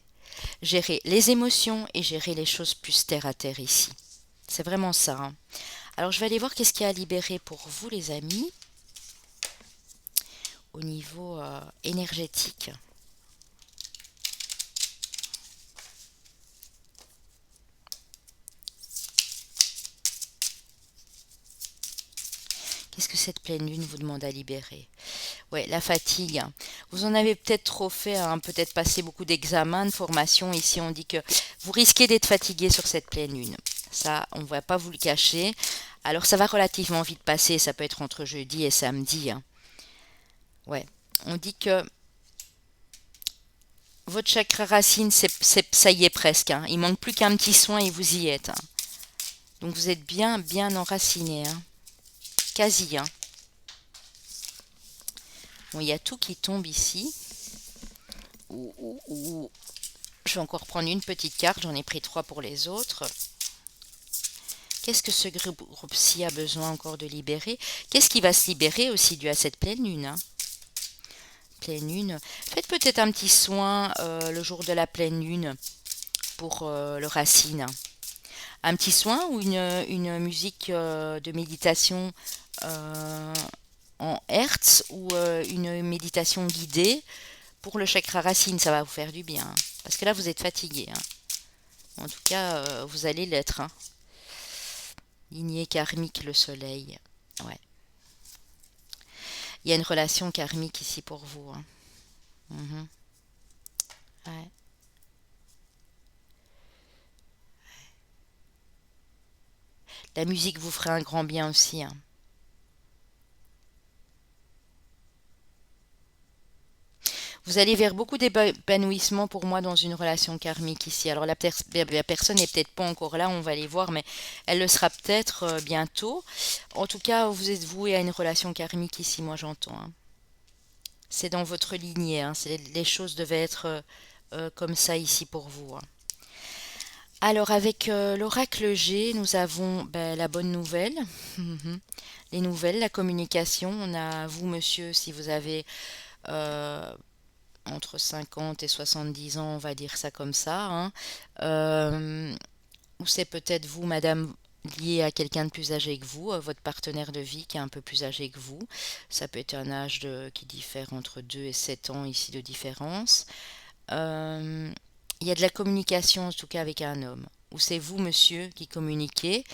Gérer les émotions et gérer les choses plus terre à terre ici. C'est vraiment ça, hein. Alors je vais aller voir qu'est-ce qu'il y a à libérer pour vous les amis au niveau énergétique. Qu'est-ce que cette pleine lune vous demande à libérer? Ouais, la fatigue, hein. Vous en avez peut-être trop fait, hein, peut-être passé beaucoup d'examens, de formations. Ici, on dit que vous risquez d'être fatigué sur cette pleine lune. Ça, on ne va pas vous le cacher. Alors, ça va relativement vite passer. Ça peut être entre jeudi et samedi, hein. Ouais, on dit que votre chakra racine, ça y est presque, hein. Il manque plus qu'un petit soin et vous y êtes, hein. Donc, vous êtes bien, bien enraciné, hein. Quasi, hein. Bon, il y a tout qui tombe ici. Ouh. Je vais encore prendre une petite carte, j'en ai pris 3 pour les autres. Qu'est-ce que ce groupe-ci a besoin encore de libérer? Qu'est-ce qui va se libérer aussi dû à cette pleine lune, hein? Pleine lune. Faites peut-être un petit soin le jour de la pleine lune pour le racine. Un petit soin ou une musique de méditation euh, en Hertz ou une méditation guidée pour le chakra racine, ça va vous faire du bien, hein. Parce que là, vous êtes fatigué, hein. En tout cas, vous allez l'être, hein. Lignée karmique, le soleil. Ouais. Il y a une relation karmique ici pour vous, hein. Mhm. Ouais. La musique vous ferait un grand bien aussi, hein. Vous allez vers beaucoup d'épanouissement pour moi dans une relation karmique ici. Alors la personne n'est peut-être pas encore là, on va aller voir, mais elle le sera peut-être bientôt. En tout cas, vous êtes voué à une relation karmique ici, moi j'entends, hein. C'est dans votre lignée, hein. Les choses devaient être comme ça ici pour vous, hein. Alors avec l'oracle G, nous avons ben, la bonne nouvelle, mhm. Les nouvelles, la communication. On a vous, monsieur, si vous avez euh, entre 50 et 70 ans, on va dire ça comme ça, hein. Euh, ou c'est peut-être vous, madame, lié à quelqu'un de plus âgé que vous, votre partenaire de vie qui est un peu plus âgé que vous. Ça peut être un âge qui diffère entre 2 et 7 ans ici de différence. Euh, il y a de la communication, en tout cas avec un homme. Ou c'est vous, monsieur, qui communiquez.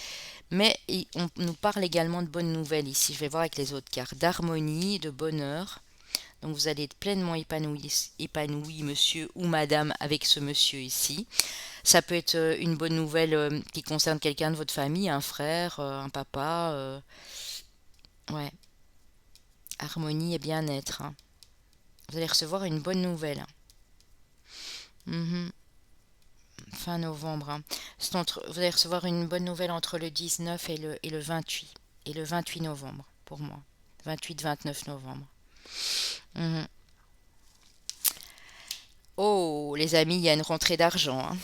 Mais on nous parle également de bonnes nouvelles ici. Je vais voir avec les autres cartes. D'harmonie, de bonheur. Donc vous allez être pleinement épanoui, monsieur ou madame, avec ce monsieur ici. Ça peut être une bonne nouvelle qui concerne quelqu'un de votre famille, un frère, un papa. Ouais, harmonie et bien-être, hein. Vous allez recevoir une bonne nouvelle. Mhm. Fin novembre, hein. Vous allez recevoir une bonne nouvelle entre le 19 et le 28. Et le 28 novembre, pour moi. 28-29 novembre. Mhm. Oh, les amis, il y a une rentrée d'argent, hein.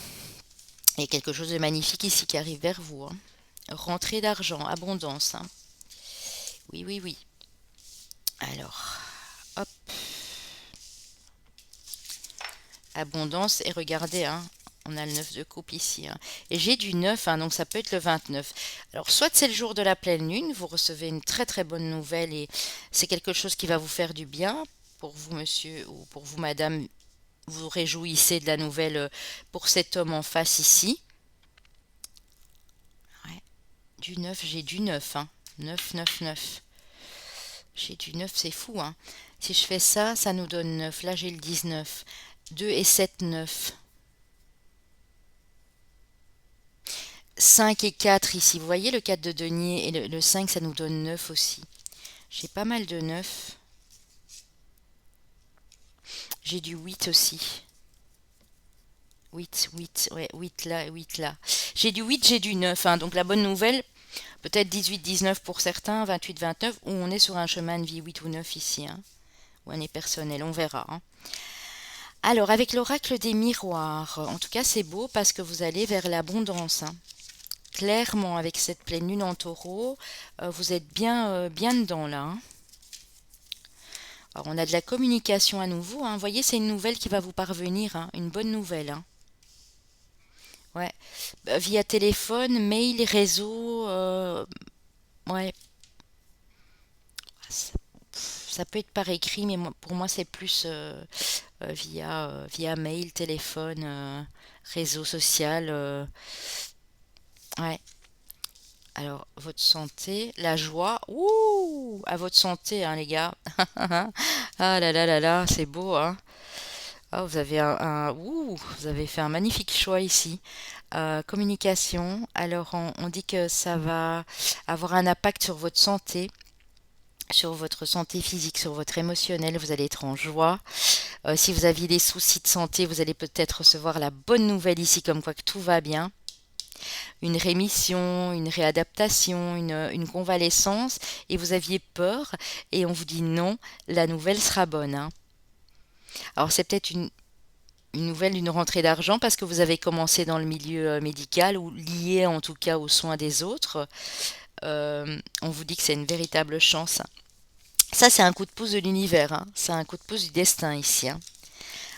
Il y a quelque chose de magnifique ici qui arrive vers vous, hein. Rentrée d'argent, abondance, hein. Oui, oui, oui. Alors, hop, abondance. Et regardez, hein, on a le 9 de coupe ici, hein. Et j'ai du 9, hein, donc ça peut être le 29. Alors, soit c'est le jour de la pleine lune, vous recevez une très très bonne nouvelle et c'est quelque chose qui va vous faire du bien. Pour vous, monsieur, ou pour vous, madame, vous vous réjouissez de la nouvelle pour cet homme en face ici. Ouais, du 9, j'ai du 9, hein. 9, 9, 9. J'ai du 9, c'est fou, hein. Si je fais ça, ça nous donne 9. Là, j'ai le 19. 2 et 7, 9. 5 et 4 ici. Vous voyez le 4 de denier et le 5, ça nous donne 9 aussi. J'ai pas mal de 9. J'ai du 8 aussi. 8, 8, ouais, 8 là, 8 là. J'ai du 8, j'ai du 9, hein. Donc la bonne nouvelle, peut-être 18, 19 pour certains, 28, 29, ou on est sur un chemin de vie 8 ou 9 ici, hein. Ou année personnelle, on verra, hein. Alors, avec l'oracle des miroirs, en tout cas, c'est beau parce que vous allez vers l'abondance, hein. Clairement, avec cette pleine lune en taureau, vous êtes bien, bien dedans là, hein. Alors, on a de la communication à nouveau, hein. Vous voyez, c'est une nouvelle qui va vous parvenir, hein. Une bonne nouvelle, hein. Ouais. Via téléphone, mail, réseau, ouais. Ça, ça peut être par écrit, mais pour moi, c'est plus via mail, téléphone, réseau social. Ouais. Alors, votre santé, la joie. Ouh, à votre santé, hein, les gars. Ah là là là là, c'est beau, hein. Ah, vous avez fait un magnifique choix ici. Communication. Alors, on dit que ça va avoir un impact sur votre santé physique, sur votre émotionnel. Vous allez être en joie. Si vous aviez des soucis de santé, vous allez peut-être recevoir la bonne nouvelle ici, comme quoi que tout va bien. Une rémission, une réadaptation, une convalescence, et vous aviez peur, et on vous dit non, la nouvelle sera bonne, hein. Alors c'est peut-être une nouvelle, une rentrée d'argent parce que vous avez commencé dans le milieu médical ou lié en tout cas aux soins des autres. On vous dit que c'est une véritable chance. Ça, c'est un coup de pouce de l'univers, hein. C'est un coup de pouce du destin ici, hein.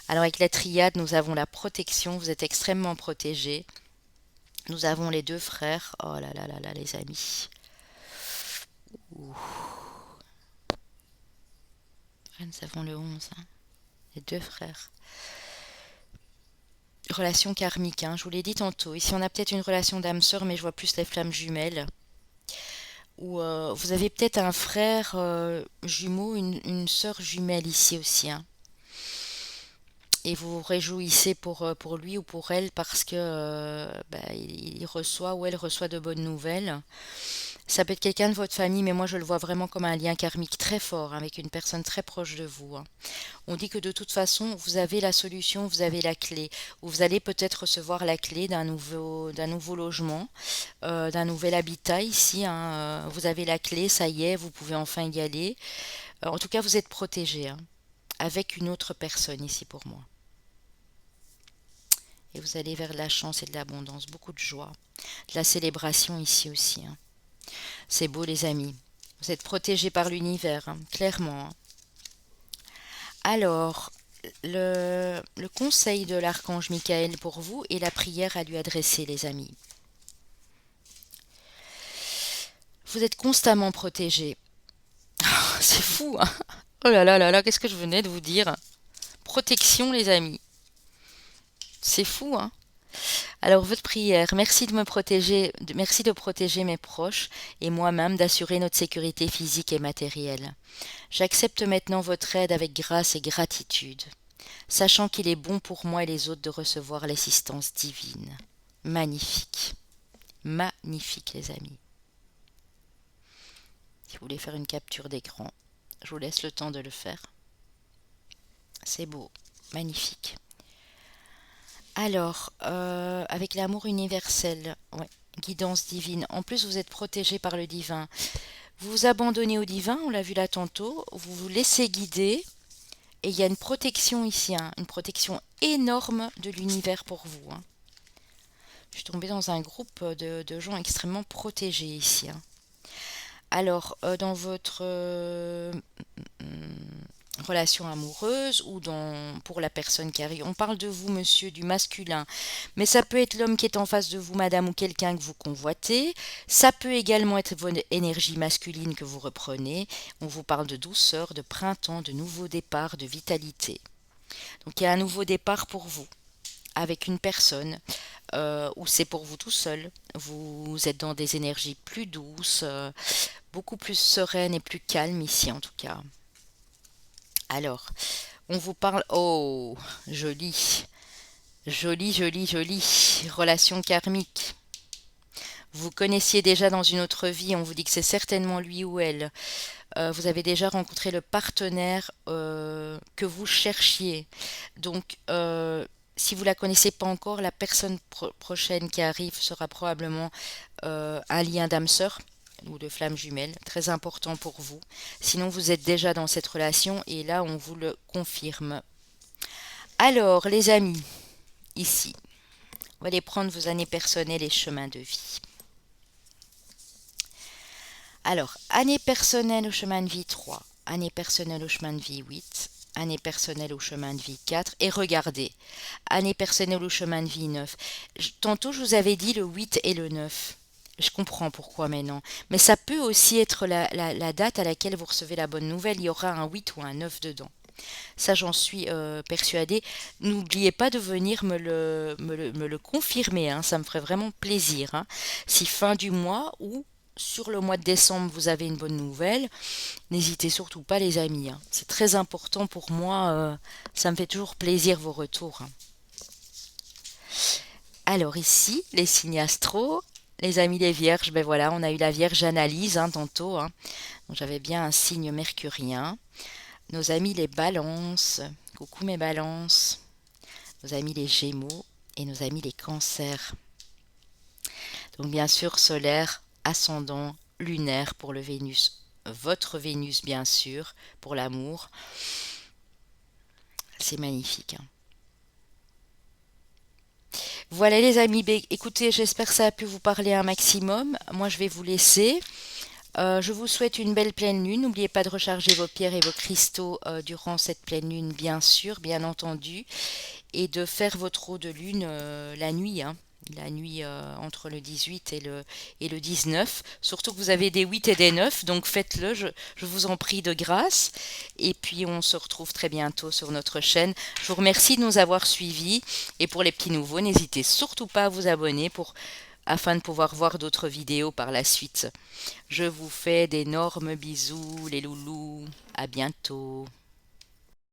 Alors avec la triade, nous avons la protection, vous êtes extrêmement protégés. Nous avons les deux frères. Oh là là là là, les amis. Ouh. Ouais, nous avons le 11, hein. Les deux frères. Relation karmique, hein, je vous l'ai dit tantôt. Ici, on a peut-être une relation d'âme sœur, mais je vois plus les flammes jumelles. Ou vous avez peut-être un frère jumeau, une sœur jumelle ici aussi, hein. Et vous vous réjouissez pour lui ou pour elle parce que bah, il reçoit ou elle reçoit de bonnes nouvelles. Ça peut être quelqu'un de votre famille, mais moi je le vois vraiment comme un lien karmique très fort avec une personne très proche de vous, hein. On dit que de toute façon, vous avez la solution, vous avez la clé, ou vous allez peut-être recevoir la clé d'un nouveau logement, d'un nouvel habitat ici, hein. Vous avez la clé, ça y est, vous pouvez enfin y aller. En tout cas, vous êtes protégé, hein, avec une autre personne ici pour moi. Et vous allez vers la chance et de l'abondance, beaucoup de joie, de la célébration ici aussi, hein. C'est beau les amis. Vous êtes protégés par l'univers, hein, clairement, hein. Alors, le conseil de l'archange Michael pour vous et la prière à lui adresser, les amis. Vous êtes constamment protégés. C'est fou, hein. Oh là là là là, qu'est-ce que je venais de vous dire? Protection, les amis. C'est fou, hein. Alors, votre prière, merci de me protéger, merci de protéger mes proches et moi-même d'assurer notre sécurité physique et matérielle. J'accepte maintenant votre aide avec grâce et gratitude, sachant qu'il est bon pour moi et les autres de recevoir l'assistance divine. Magnifique, magnifique les amis. Si vous voulez faire une capture d'écran, je vous laisse le temps de le faire. C'est beau, magnifique. Alors, avec l'amour universel, ouais, guidance divine. En plus, vous êtes protégé par le divin. Vous vous abandonnez au divin, on l'a vu là tantôt. Vous vous laissez guider. Et il y a une protection ici, hein, une protection énorme de l'univers pour vous, hein. Je suis tombée dans un groupe de gens extrêmement protégés ici, hein. Alors, dans votre relation amoureuse ou pour la personne qui arrive, on parle de vous, monsieur, du masculin, mais ça peut être l'homme qui est en face de vous, madame, ou quelqu'un que vous convoitez. Ça peut également être votre énergie masculine que vous reprenez. On vous parle de douceur, de printemps, de nouveau départ, de vitalité. Donc, il y a un nouveau départ pour vous avec une personne, ou c'est pour vous tout seul. Vous êtes dans des énergies plus douces, beaucoup plus sereines et plus calmes ici en tout cas. Alors, on vous parle... Oh, joli, joli, joli, joli. Relation karmique. Vous connaissiez déjà dans une autre vie, on vous dit que c'est certainement lui ou elle. Vous avez déjà rencontré le partenaire que vous cherchiez. Donc, si vous ne la connaissez pas encore, la personne prochaine qui arrive sera probablement un lien d'âme sœur ou de flamme jumelle, très important pour vous. Sinon, vous êtes déjà dans cette relation et là, on vous le confirme. Alors, les amis, ici, on va aller prendre vos années personnelles et chemins de vie. Alors, année personnelle au chemin de vie 3, année personnelle au chemin de vie 8, année personnelle au chemin de vie 4, et regardez, année personnelle au chemin de vie 9. Tantôt, je vous avais dit le 8 et le 9. Je comprends pourquoi maintenant. Mais ça peut aussi être la date à laquelle vous recevez la bonne nouvelle. Il y aura un 8 ou un 9 dedans. Ça, j'en suis persuadée. N'oubliez pas de venir me le confirmer, hein. Ça me ferait vraiment plaisir, hein. Si fin du mois ou sur le mois de décembre, vous avez une bonne nouvelle, n'hésitez surtout pas, les amis, hein. C'est très important pour moi. Ça me fait toujours plaisir vos retours, hein. Alors ici, les signes astro, les amis les vierges, ben voilà, on a eu la vierge analyse, hein, tantôt, hein. Donc j'avais bien un signe mercurien. Nos amis les balances, coucou mes balances, nos amis les gémeaux et nos amis les cancers. Donc bien sûr solaire, ascendant, lunaire pour le Vénus, votre Vénus bien sûr, pour l'amour. C'est magnifique, hein. Voilà les amis, écoutez, j'espère que ça a pu vous parler un maximum. Moi je vais vous laisser. Je vous souhaite une belle pleine lune. N'oubliez pas de recharger vos pierres et vos cristaux durant cette pleine lune, bien sûr, bien entendu, et de faire votre eau de lune la nuit, hein. La nuit entre le 18 et le 19. Surtout que vous avez des 8 et des 9, donc faites-le, je vous en prie de grâce. Et puis on se retrouve très bientôt sur notre chaîne. Je vous remercie de nous avoir suivis. Et pour les petits nouveaux, n'hésitez surtout pas à vous abonner afin de pouvoir voir d'autres vidéos par la suite. Je vous fais d'énormes bisous, les loulous. À bientôt.